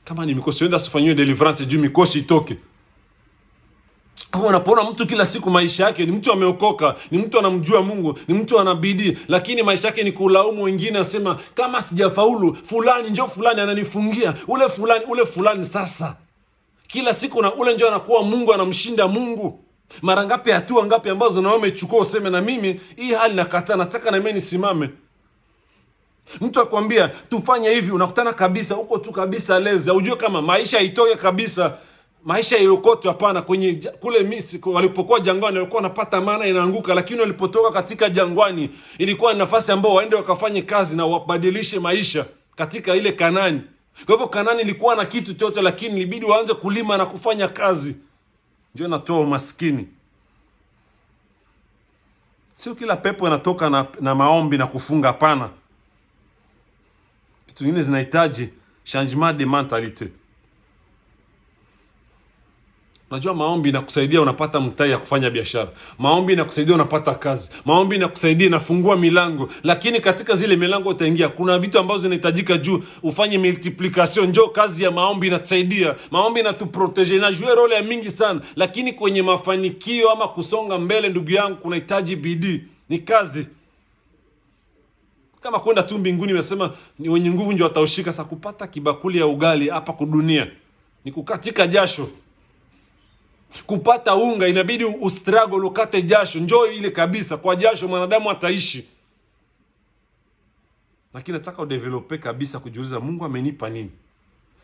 Kama ni mikoshi, wenda sifanywe deliverance juu mikoshi itoke. Kama unapoona mtu kila siku maisha yake ni mtu ameokoka, ni mtu anamjua Mungu, ni mtu anabidii, lakini maisha yake ni kulaumu wengine, asema kama sijafaulu fulani njoo fulani ananifungia, ule fulani. Sasa kila siku na ule njoo anakuwa Mungu, anamshinda Mungu. Mara ngapi, hatua ngapi ambazo na wewe umechukua useme na mimi hii hali nakataa, nataka na mimi nisimame. Mtu akwambia tufanye hivi, unakutana kabisa huko tu kabisa lezi. Unajua kama maisha itoke kabisa, maisha yokote. Hapana, kwenye kule Misri walipokuwa jangwani walikuwa wanapata maana inaanguka, lakini walipotoka katika jangwani ilikuwa ni nafasi ambao waende wakafanye kazi na wabadilishe maisha katika ile Kanani. Kwa hivyo Kanani ilikuwa na kitu chote, lakini ilibidi waanze kulima na kufanya kazi. Ndio natoa umaskini. Sio kila pepo inatoka na maombi na kufunga, hapana. Vitu vingine zinahitaji changement de mentalité. Unajua maombi inakusaidia unapata mtaji ya kufanya biashara. Maombi inakusaidia unapata kazi. Maombi inakusaidia inafungua milango. Lakini katika zile milango utaingia, kuna vitu ambazo zinahitajika juu ufanye multiplication. Njoo kazi ya maombi inatusaidia. Maombi inatuprotege, inajua role ya mingi sana. Lakini kwenye mafanikio ama kusonga mbele, ndugu yangu, kunahitaji bidii. Ni kazi. Kama kwenda tu mbinguni, wamesema ni wenye nguvu ndio wataushika. Sasa kupata kibakuli ya ugali hapa kudunia ni kukatika jasho. Kupata unga inabidi ustruggle, ukate jasho. Njoo ile kabisa, kwa jasho mwanadamu ataishi. Lakini nataka udevelope kabisa kujiuliza, Mungu amenipa nini?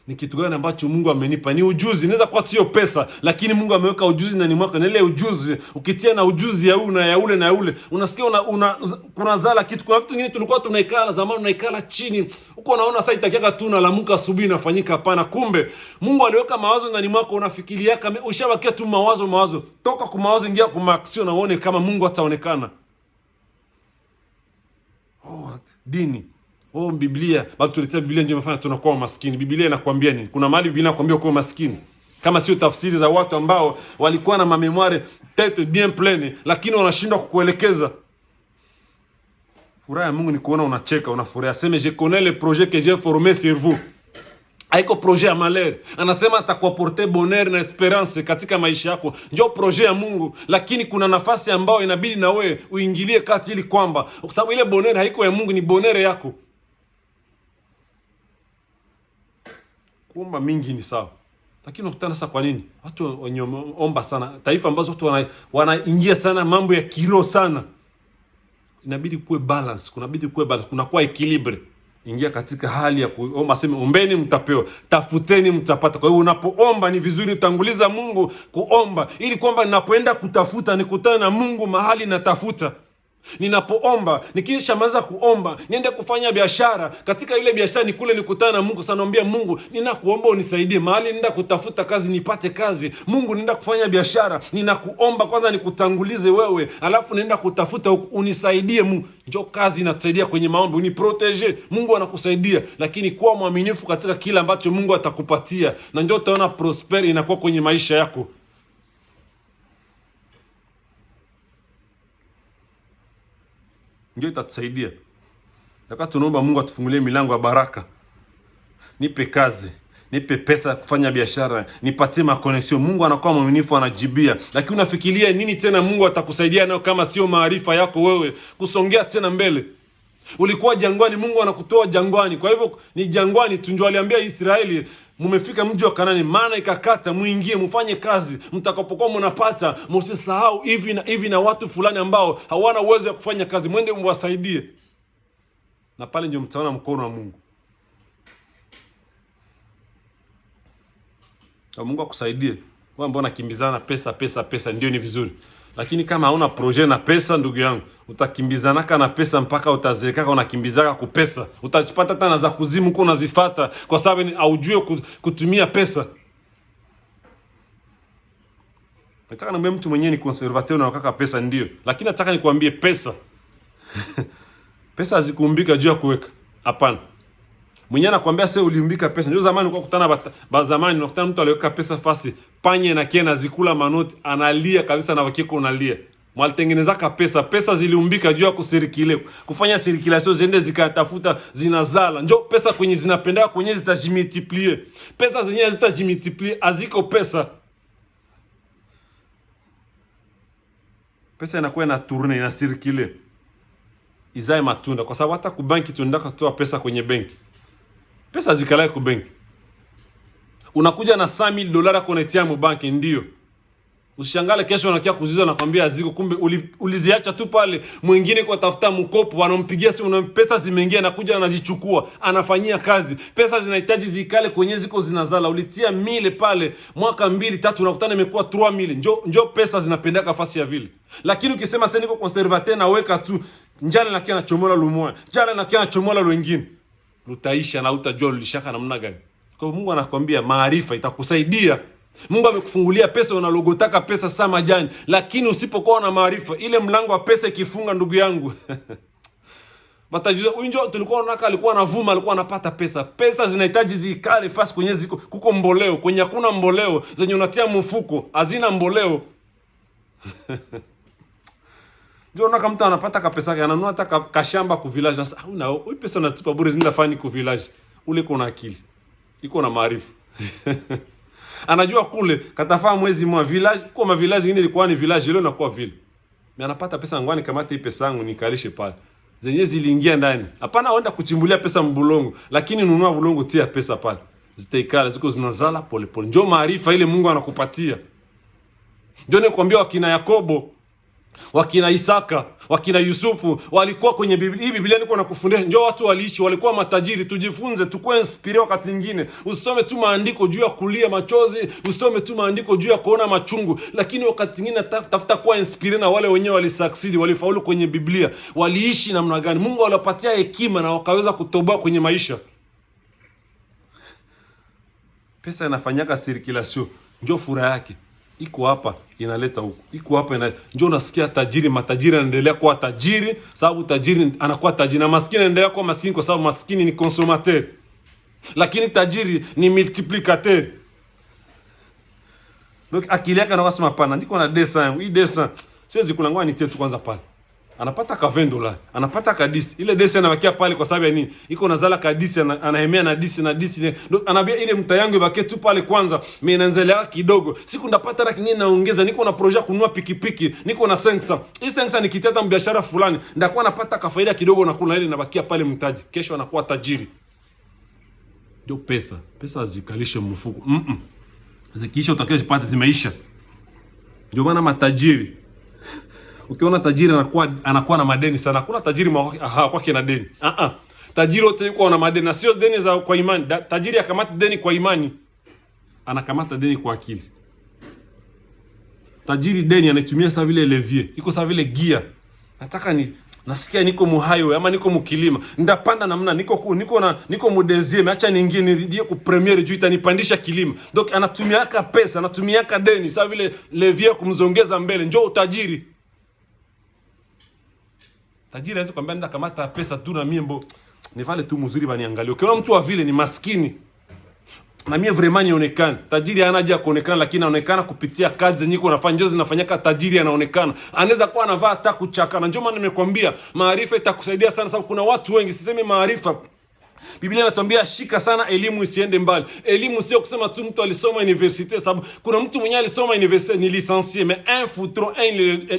Ni kitu gani ambacho Mungu amenipa? Ni ujuzi. Inaweza kuwa sio pesa, lakini Mungu ameweka ujuzi ndani mwako. Na ile ujuzi ukitia na ujuzi ya una ya ule na ule, unasikia kuna zala kitu. Kuna vitu vingine tulikuwa tunaikala zamani, unaikala chini huko, unaona sasa itakiaka tu nalamuka asubuhi inafanyika. Hapana, kumbe Mungu aliweka mawazo ndani mwako, unafikiria kama ushabakia tu mawazo. Toka kwa mawazo, ingia kwa action na uone kama Mungu ataonekana. Dini. Biblia, bado tuletea Biblia ndio imefanya tunakuwa maskini. Biblia inakwambia nini? Kuna mahali Biblia inakwambia uko maskini? Kama sio tafsiri za watu ambao walikuwa na memoire tete bien pleine, lakini wanashindwa kukuelekeza. Furaha ya Mungu ni kuona unacheka, unafurahi. Sema je connais le projet que j'ai formé sur vous. Haiko projet ya malheur. Anasema atakuaporter bonheur na esperance katika maisha yako. Ndio projet ya Mungu, lakini kuna nafasi ambayo inabidi na wewe uingilie kati, ili kwamba kwa sababu ile bonheur haiko ya Mungu, ni bonheur yako. Kuomba mingi ni sawa, lakini unakutana sasa, kwa nini watu wenye omba sana, taifa ambazo watu wanaingia sana mambo ya kiroho sana, inabidi kuwe balance, kunakuwa equilibre. Ingia katika hali ya kuomba, sema ombeni mtapewa, tafuteni mtapata. Kwa hiyo unapoomba ni vizuri utanguliza Mungu kuomba, ili kwamba ninapoenda kutafuta nikutane na Mungu mahali natafuta. Ninapoomba, nikishamaliza kuomba, niende kufanya biashara, katika ile biashara nikule nikutane na Mungu. Sana naambia Mungu, ninakuomba unisaidie mahali nenda kutafuta kazi nipate kazi. Mungu, nenda kufanya biashara, ninakuomba kwanza nikutangulize wewe, alafu nenda kutafuta unisaidie Mungu. Njoo kazi inatusaidia kwenye maombi, uniprotege. Mungu anakusaidia, lakini kuwa mwaminifu katika kile ambacho Mungu atakupatia, na njoo utaona prosper inakuwa kwenye maisha yako. Ndio itatusaidia. Wakati tunaomba Mungu atufungulie milango ya baraka. Nipe kazi, nipe pesa kufanya biashara, nipatie connection. Mungu anakuwa mwaminifu, anajibia. Lakini unafikiria nini tena Mungu atakusaidia nayo kama sio maarifa yako wewe kusongea tena mbele? Ulikuwa jangwani, Mungu anakutoa jangwani. Kwa hivyo ni jangwani tu ndio aliambia Israeli, mumefika mji wa Kanaani, maana ikakata, muingie mfanye kazi. Mtakapokuwa mnapata, msisahau hivi na watu fulani ambao hawana uwezo wa kufanya kazi, mwende mwasaidie. Na pale ndio mtaona mkono wa Mungu. Mungu akusaidie. Wewe mbona kimbizana pesa ndio ni vizuri. Lakini kama hauna projet na pesa, ndugu yangu, utakimbizanaka na pesa mpaka utazeekaka unakimbizaka ku pesa. Utachipata hata na za kuzimu uko unazifuata kwa sababu haujui kutumia pesa. Nataka niambie mtu mwenyewe ni conservateur na wakaka pesa ndio. Lakini nataka nikwambie pesa. Pesa hazikuumbika juu ya kuweka. Hapana. Mwenye anakuambia sasa uliumbika pesa. Ndio zamani ulikuwa kukutana zamani unakutana mtu aliweka pesa fasi, panye na kiena zikula manoti, analia kabisa na wakiko unalia. Mwalitengenezaka pesa ziliumbika juu ya kusirikile. Kufanya circulation ziende zikatafuta zinazala. Njoo pesa kwenye zinapenda kwenye zitajimultiplier. Pesa zenyewe zitajimultiplier, aziko pesa. Pesa inakuwa na tourner, ina circuler. Izae matunda kwa sababu hata ku banki tunataka kutoa pesa kwenye benki. Pesa zikalae ku benki. Unakuja na $100,000 kunetia mu banki ndio. Usishangale kesho unakia kuziza na kwambia ziko, kumbe uliziacha tu pale. Mwingine kwa tafuta mkopo, wanampigia simu na pesa zimeingia, na kuja anazichukua, anafanyia kazi. Pesa zinahitaji zikale kwenye ziko zinazala. Ulitia 1,000 pale, mwaka 2 3 unakutana imekuwa 3,000. Njoo pesa zinapenda nafasi ya vile. Lakini ukisema sasa niko conservateur na weka tu, njala na kia na chomola lumoya, njala na kia na chomola lwengine, utaisha na utajua ulishaka namna gani. Kwa Mungu anakuambia maarifa itakusaidia. Mungu amekufungulia pesa, unalogotaka pesa saa majani, lakini usipokuwa na maarifa, ile mlango wa pesa ikifunga, ndugu yangu matajiri unjo tulikuwa unaka alikuwa anavuma, alikuwa anapata pesa. Pesa zinahitaji zikale fasi kwenye ziko kuko mboleo, kwenye hakuna mboleo, zenye unatia mfuko hazina mboleo ndio unaka mtu anapata kapesa yake, ananunua hata kashamba ku village. Sasa una hiyo pesa unatupa bure, zinda fani ku village. Ule kuna akili, iko na maarifa anajua kule katafaa mwezi mwa village, kwa ma village ingine ilikuwa ni village leo na kwa vile mimi anapata pesa ngwani, kama hii pesa yangu nikalishe pale zenye ziliingia ndani. Hapana aenda kuchimbulia pesa mbulongo, lakini nunua bulongo, tia pesa pale, zitaikala ziko zinazala pole pole. Ndio maarifa ile Mungu anakupatia. Ndio nikwambia wakina Yakobo, wakina Isaka, wakina Yusufu walikuwa kwenye Biblia. Hii Biblia niko nakufundisha, ndio watu waliishi, walikuwa matajiri. Tujifunze, tukue inspire wakati mwingine. Usome tu maandiko juu ya kulia machozi, usome tu maandiko juu ya kuona machungu, lakini wakati mwingine tafuta kuwa inspire na wale wenyewe walisucceed, walifaulu kwenye Biblia. Waliishi namna gani? Mungu aliwapatia hekima na wakaweza kutoboa kwenye maisha. Pesa inafanyaka circulation, ndio furaha yake. Iko hapa inaleta huko, iko hapa ndio unasikia tajiri, matajiri anaendelea kuwa tajiri sababu tajiri anakuwa tajiri, na maskini anaendelea kuwa maskini kwa sababu maskini ni consommateur, lakini tajiri ni multiplicateur. Donc akili yake anasema hapana, ndiko na desa yangu, hii desa siwezi kulangwa, nitie tu kwanza pale. Anapata ka $20, anapata ka 10. Ile desi anabakia pale kwa sababu ya nini? Iko nazala ka 10, anahemea na 10 na 10. Ndio anabia ile mta yangu ibaki tu pale kwanza. Mimi naanzelea kidogo. Siku ndapata na kingine naongeza. Niko na project kununua pikipiki. Niko na sensa. Hii sensa nikitata biashara fulani, ndakuwa napata ka faida kidogo na kuna ile inabakia pale mtaji. Kesho anakuwa tajiri. Ndio pesa. Pesa zikalishe mfuko. Zikiisha utakayopata zimeisha. Ndio maana matajiri, ukiona tajiri anakuwa na madeni sana. Hakuna tajiri kwake na deni. Tajiri wote yuko na madeni, na sio deni za kwa imani. Tajiri akamata deni kwa imani, anakamata deni kwa akili. Tajiri deni anatumia sawa vile levier, iko sawa vile gear. Nasikia niko muhayo ama niko mukilima, ndapanda namna niko mudeziem, acha niingie nirudie ku premier juu itanipandisha kilima. Donc anatumiaka pesa, anatumiaka deni sawa vile levier kumzongeza mbele. Njoo utajiri. Tajiri hawezi kwambia nenda kamata pesa tu na mimi ni vale tu mzuri baniangalie. Ukiona mtu wa vile ni maskini, na mimi vraiment nionekana. Tajiri hana haja kuonekana, lakini anaonekana kupitia kazi zenye iko nafanya, ndio zinafanyaka tajiri anaonekana. Anaweza kuwa anavaa hata kuchaka. Na ndio maana nimekwambia maarifa itakusaidia sana, sababu kuna watu wengi, sisemi maarifa. Biblia inatuambia shika sana elimu isiende mbali. Elimu sio kusema tu mtu alisoma universite, sababu kuna mtu mwenye alisoma universite ni licencié, mais un foutron, un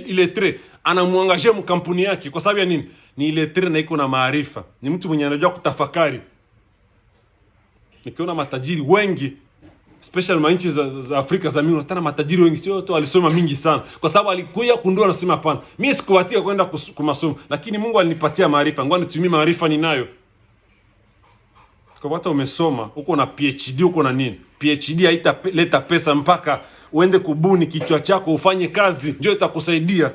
illettré anamwangaje mkampuni yake kwa sababu ya nini? Ni illettré na iko na maarifa. Ni mtu mwenye anajua kutafakari. Nikiona matajiri wengi, especially manchi za Afrika za mimi, unatana matajiri wengi sio tu alisoma mingi sana, kwa sababu alikuja kundua na sema hapana, mimi sikubahatika kwenda kumasomo, lakini Mungu alinipatia maarifa, ngoja nitumie maarifa ninayo. Kwa watu umesoma, uko na PhD, uko na nini? PhD haitaleta pesa mpaka uende kubuni kichwa chako ufanye kazi, ndio itakusaidia.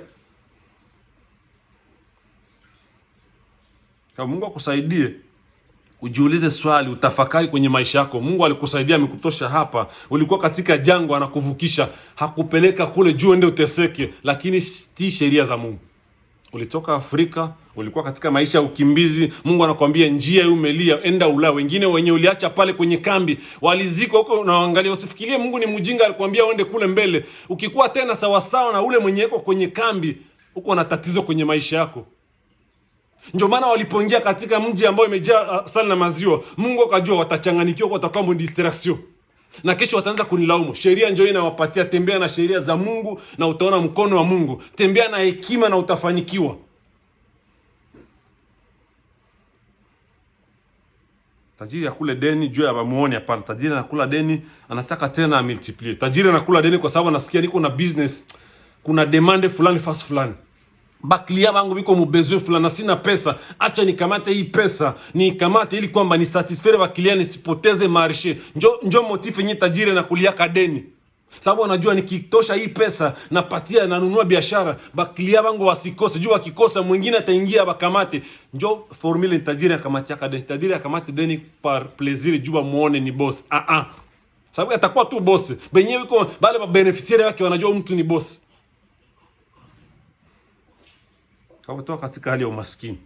Kama Mungu akusaidie, ujiulize swali, utafakari kwenye maisha yako. Mungu alikusaidia, amekutosha hapa. Ulikuwa katika jangwa, anakuvukisha, hakupeleka kule juu ende uteseke, lakini tii sheria za Mungu. Ulitoka Afrika, ulikuwa katika maisha ya ukimbizi. Mungu anakuambia njia hii umelia, enda Ulaya. Wengine wenye uliacha pale kwenye kambi waliziko huko, unaangalia. Usifikirie Mungu ni mjinga alikwambia uende kule mbele. Ukikuwa tena sawa sawa na ule mwenye yuko kwenye kambi, uko na tatizo kwenye maisha yako. Ndio maana walipoingia katika mji ambao imejaa sali na maziwa, Mungu akajua watachanganikiwa, watakuwa mu distraction. Na kesho wataanza kunilaumu. Sheria ndio inawapatia, tembea na sheria za Mungu na utaona mkono wa Mungu. Tembea na hekima na utafanikiwa. Tajiri akule deni juu ya bamuone, hapana. Tajiri anakula deni, anataka tena multiplier. Tajiri anakula deni kwa sababu anasikia niko na business, kuna demand fulani fast fulani. Baklia wangu biko mubezo fulani na sina pesa, acha nikamate hii pesa, nikamate ili kwamba ni satisfaire baklia, nisipoteze marché. Njo motifu yenye tajiri na kulia kadeni. Sababu anajua nikitosha hii pesa napatia na nunua biashara, baklia wangu wasikose, jua wakikosa mwingine ataingia bakamate. Njo formula tajiri akamati kadeni. Tajiri akamate deni par plaisir, jua muone ni boss. Sababu atakuwa tu boss. Benyewe kwa bale ba beneficiary wake wanajua mtu ni boss. Kwa kutoka katika hali ya umaskini.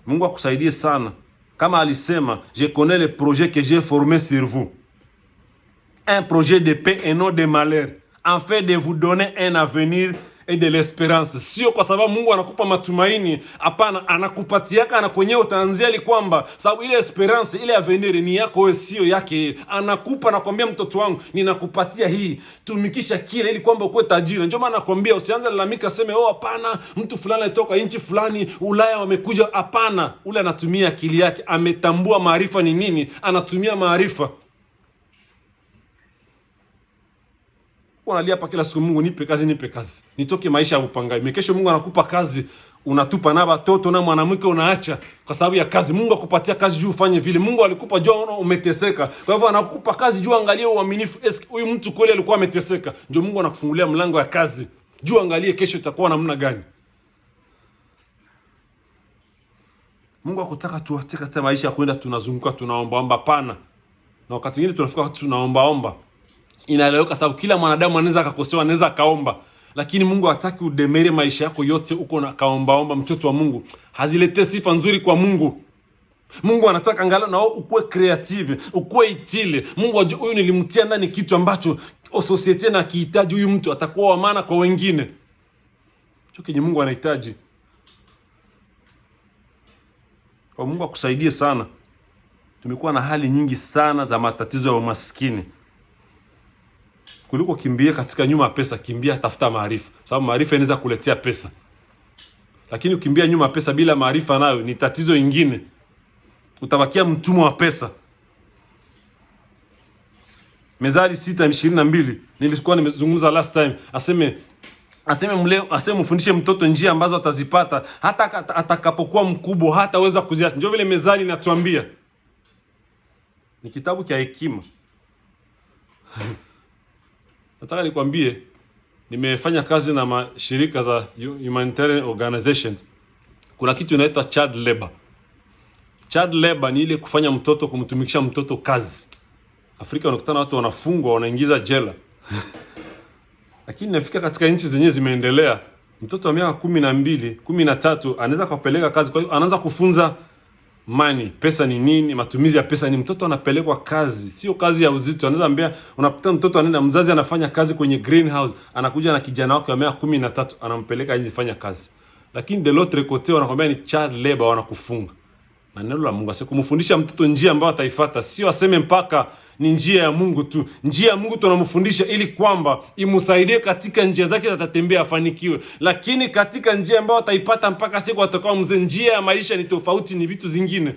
Mungu akusaidie sana. Kama alisema, je connais le projet que j'ai formé sur vous. Un projet de paix et non de malheur, afin de vous donner un avenir et de l'espérance. Sio kwa sababu Mungu anakupa matumaini, hapana, anakupatiaka na kwenyewe utaanzia ili kwamba sababu ile esperance, ile avenir ni yako wewe, sio yake. Anakupa na kwambia, mtoto wangu, ninakupatia hii, tumikisha kile ili kwamba ukuwe tajiri. Ndio maana nakwambia usianze lalamika sema oh hapana, mtu fulani alitoka nchi fulani Ulaya wamekuja. Hapana, ule anatumia akili yake, ametambua maarifa ni nini, anatumia maarifa. Unalia hapa kila siku, Mungu nipe kazi, nipe kazi, nitoke maisha ya upangai. Mekesho Mungu anakupa kazi, unatupa na watoto na mwanamke unaacha kwa sababu ya kazi. Mungu akupatia kazi juu ufanye vile. Mungu alikupa juu umeteseka, kwa hivyo anakupa kazi juu angalie uaminifu. Huyu mtu kweli alikuwa ameteseka, ndio Mungu anakufungulia mlango ya kazi juu angalie kesho itakuwa namna gani. Mungu akutaka tuache katika maisha ya kwenda tunazunguka tunaomba pana, na wakati mwingine tunafika tunaomba. Inaeleweka sababu kila mwanadamu anaweza akakosewa, anaweza akaomba, lakini Mungu hataki udemere maisha yako yote uko na kaomba. Mtoto wa Mungu hazilete sifa nzuri kwa Mungu. Mungu anataka angalau na ukue creative, ukue itile. Mungu huyu nilimtia ndani kitu ambacho society na kihitaji, huyu mtu atakuwa wa maana kwa wengine. Hicho kenye Mungu anahitaji. Kwa Mungu akusaidie sana. Tumekuwa na hali nyingi sana za matatizo ya umaskini. Kuliko kimbia katika nyuma ya pesa, kimbia tafuta maarifa. Sababu maarifa inaweza kuletea pesa. Lakini ukimbia nyuma ya pesa bila maarifa, nayo ni tatizo ingine. Utabakia mtumwa wa pesa. Mezali 6:22 nilikuwa nimezungumza last time. Aseme mfundishe mtoto njia ambazo atazipata hata atakapokuwa mkubwa hataweza kuziacha. Ndio vile Mezali inatuambia. Ni kitabu cha hekima. Nataka nikwambie, nimefanya kazi na mashirika za humanitarian organization. Kuna kitu inaitwa child labor. Child labor ni ile kufanya mtoto, kumtumikisha mtoto kazi. Afrika unakutana watu wanafungwa, wanaingiza jela. Lakini nafika katika nchi zenye zimeendelea, mtoto wa miaka 12, 13 anaweza kupeleka kazi. Kwa hiyo anaanza kufunza money, pesa ni nini, matumizi ya pesa ni. Mtoto anapelekwa kazi, sio kazi ya uzito. Anaweza ambia, unapata mtoto anaenda, mzazi anafanya kazi kwenye greenhouse, anakuja na kijana wake wa miaka 13 anampeleka aje fanya kazi. Lakini de l'autre côté wanakuambia ni child labor, wanakufunga. Na neno la Mungu asema kumfundisha mtoto njia ambayo ataifuata, sio aseme mpaka ni njia ya Mungu tu. Njia ya Mungu tunamfundisha ili kwamba imsaidie katika njia zake atatembea afanikiwe. Lakini katika njia ambayo ataipata mpaka siku atakao mzee, njia ya maisha ni tofauti, ni vitu zingine.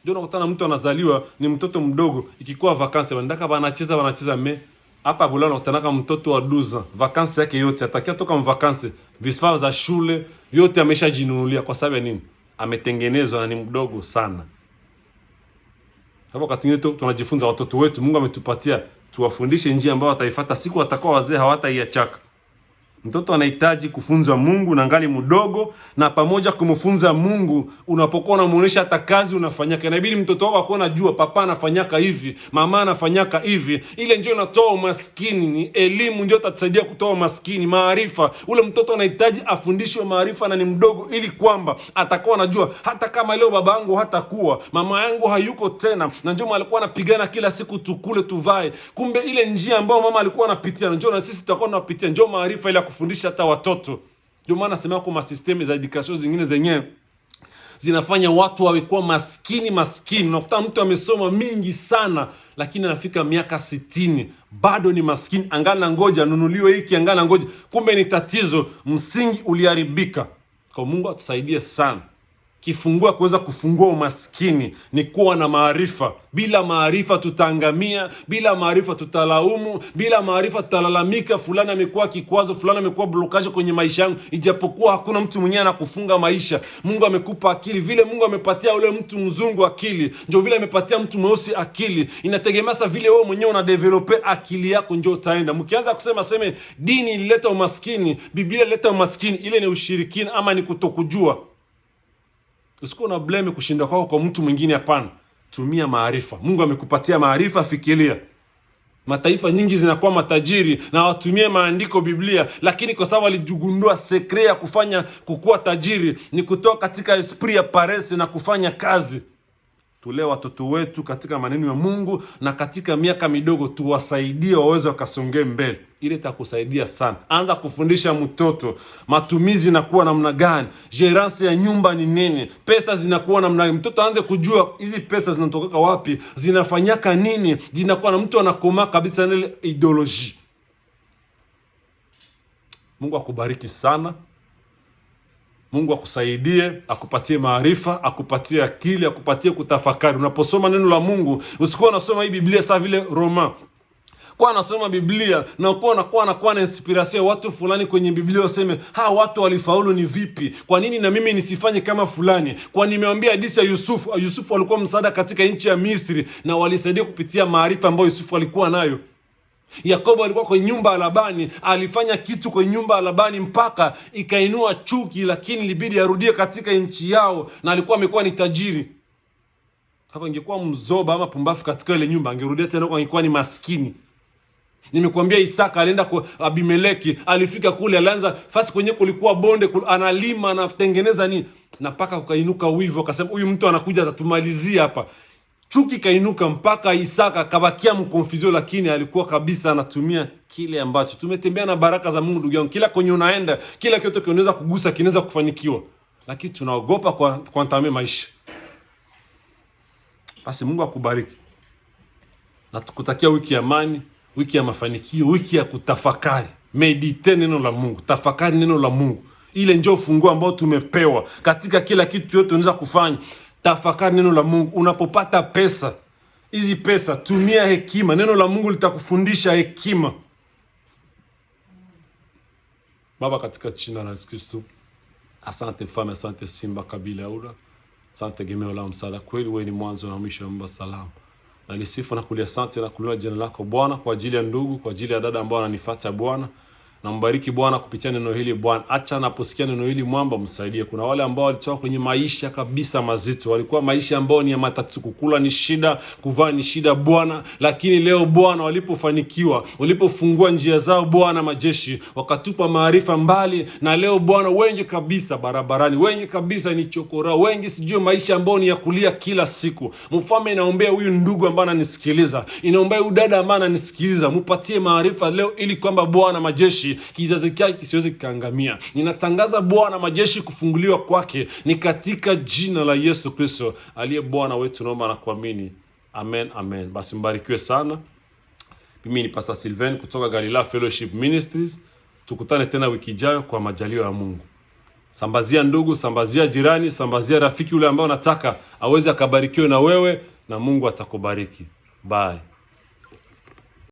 Ndio unakutana mtu anazaliwa ni mtoto mdogo, ikikuwa vakansi wanataka wanacheza hapa bulana utanaka mtoto wa 12 vakansi yake yote atakia toka mvakansi, vifaa za shule yote ameshajinunulia. Kwa sababu nini? Ametengenezwa na ni mdogo sana. Hapo wakati tunajifunza watoto wetu, Mungu ametupatia tuwafundishe njia ambayo wataifuata siku watakao wazee, hawataiachaka. Mtoto anahitaji kufunzwa Mungu na ngali mdogo, na pamoja kumfunza Mungu unapokuwa unamuonesha hata kazi unafanyaka. Inabidi mtoto wako akuwe anajua papa anafanyaka hivi, mama anafanyaka hivi. Ile ndio inatoa umaskini. Ni elimu ndio itatusaidia kutoa umaskini, maarifa. Ule mtoto anahitaji afundishwe maarifa na ni mdogo, ili kwamba atakuwa anajua hata kama leo baba yangu hatakuwa, mama yangu hayuko tena, na ndio alikuwa anapigana kila siku tukule tuvae. Kumbe ile njia ambayo mama alikuwa anapitia ndio na sisi tutakuwa tunapitia, ndio maarifa ile kufundisha hata watoto. Ndio maana nasema kwa system za education zingine zenyewe zinafanya watu wawe kwa maskini. Unakuta mtu amesoma mingi sana, lakini anafika miaka 60 bado ni maskini, angana ngoja nunuliwe hiki, angana ngoja. Kumbe ni tatizo, msingi uliharibika. Kwa Mungu atusaidie sana. Kifungua kuweza kufungua umaskini ni kuwa na maarifa. Bila maarifa tutaangamia, bila maarifa tutalaumu, bila maarifa tutalalamika, fulani amekuwa kikwazo, fulani amekuwa blokaje kwenye maisha yangu, ijapokuwa hakuna mtu mwenyewe anakufunga maisha. Mungu amekupa akili, vile Mungu amepatia ule mtu mzungu akili, ndio vile amepatia mtu mweusi akili. Inategemea sasa vile wewe mwenyewe una develop akili yako, ndio utaenda. Mkianza kusema dini ilileta umaskini, Biblia ilileta umaskini, ile ni ushirikina ama ni kutokujua. Usikuwa na blame kushinda kwako kwa mtu mwingine, hapana. tumia maarifa. Mungu amekupatia maarifa, fikiria. Mataifa nyingi zinakuwa matajiri na watumie maandiko Biblia, lakini kwa sababu walijigundua sekre ya kufanya kukuwa tajiri ni kutoka katika esprit ya paresse na kufanya kazi. Tulee watoto wetu katika maneno ya Mungu, na katika miaka midogo tuwasaidie waweze wakasongee mbele. Ile itakusaidia sana. Anza kufundisha mtoto matumizi na kuwa namna gani, gerance ya nyumba ni nini, pesa zinakuwa namna gani. Mtoto aanze kujua hizi pesa zinatoka wapi, zinafanyaka nini, zinakuwa na mtu anakoma kabisa na ile ideology. Mungu akubariki sana. Mungu akusaidie, akupatie maarifa, akupatie akili, akupatie kutafakari. Unaposoma neno la Mungu, usikuwa unasoma hii Biblia sawa vile Roma. Kwa nasoma Biblia na unakuwa na inspiration watu fulani kwenye Biblia, useme watu walifaulu ni vipi? Kwa nini na mimi nisifanye kama fulani? Kwa nimeambia hadithi ya Yusufu. Yusufu alikuwa msaada katika nchi ya Misri na walisaidia kupitia maarifa ambayo Yusufu alikuwa nayo. Yakobo alikuwa kwenye nyumba ya Labani, alifanya kitu kwenye nyumba ya Labani mpaka ikainua chuki, lakini ilibidi arudie katika nchi yao, na alikuwa amekuwa ni tajiri. Kama ingekuwa mzoba ama pumbafu katika ile nyumba, angerudia tena kwa ingekuwa ni maskini. Nimekuambia Isaka alienda kwa Abimeleki, alifika kule, alianza fasi kwenye kulikuwa bonde, analima, anatengeneza nini, na mpaka kukainuka wivu, akasema huyu mtu anakuja atatumalizia hapa. Chuki kainuka mpaka Isaka kabakia mkonfuzio, lakini alikuwa kabisa anatumia kile ambacho. Tumetembea na baraka za Mungu ndugu yangu. Kila kwenye unaenda, kila kitu kinaweza kugusa, kinaweza kufanikiwa. Lakini tunaogopa kwa ntame maisha. Basi Mungu akubariki. Na tukutakia wiki ya amani, wiki ya mafanikio, wiki ya kutafakari. Medite neno la Mungu, tafakari neno la Mungu. Ile ndio funguo ambao tumepewa katika kila kitu yote unaweza kufanya. Tafakari neno la Mungu. Unapopata pesa, hizi pesa tumia hekima. Neno la Mungu litakufundisha hekima. Baba, katika jina la Yesu Kristo, asante Mfalme, asante Simba kabila ya Yuda, asante gemeo la msaada. Kweli wewe ni mwanzo na mwisho wa mambo salama. Na nisifu na kulia asante na kuinua jina lako Bwana kwa ajili ya ndugu, kwa ajili ya dada ambao wananifuata Bwana. Na mbariki Bwana kupitia neno hili Bwana. Acha anaposikia neno hili mwamba msaidie. Kuna wale ambao walitoka kwenye maisha kabisa mazito. Walikuwa maisha ambao ni ya matatizo, kukula ni shida, kuvaa ni shida Bwana. Lakini leo Bwana walipofanikiwa, walipofungua njia zao Bwana majeshi, wakatupa maarifa mbali, na leo Bwana wengi kabisa barabarani, wengi kabisa ni chokora, wengi sijui maisha ambao ni ya kulia kila siku. Mfalme, naombea huyu ndugu ambaye ananisikiliza, inaombea huyu dada ambaye ananisikiliza, mpatie maarifa leo ili kwamba Bwana majeshi kizazi chake kisiweze kikaangamia. Ninatangaza Bwana majeshi kufunguliwa kwake, ni katika jina la Yesu Kristo aliye Bwana wetu, naomba na kuamini. Amen, amen. Basi mbarikiwe sana. Mimi ni Pastor Sylvain kutoka Galilaya Fellowship Ministries. Tukutane tena wiki ijayo kwa majaliwa ya Mungu. Sambazia ndugu, sambazia jirani, sambazia rafiki yule ambao nataka aweze akabarikiwe na wewe, na Mungu atakubariki. Bye.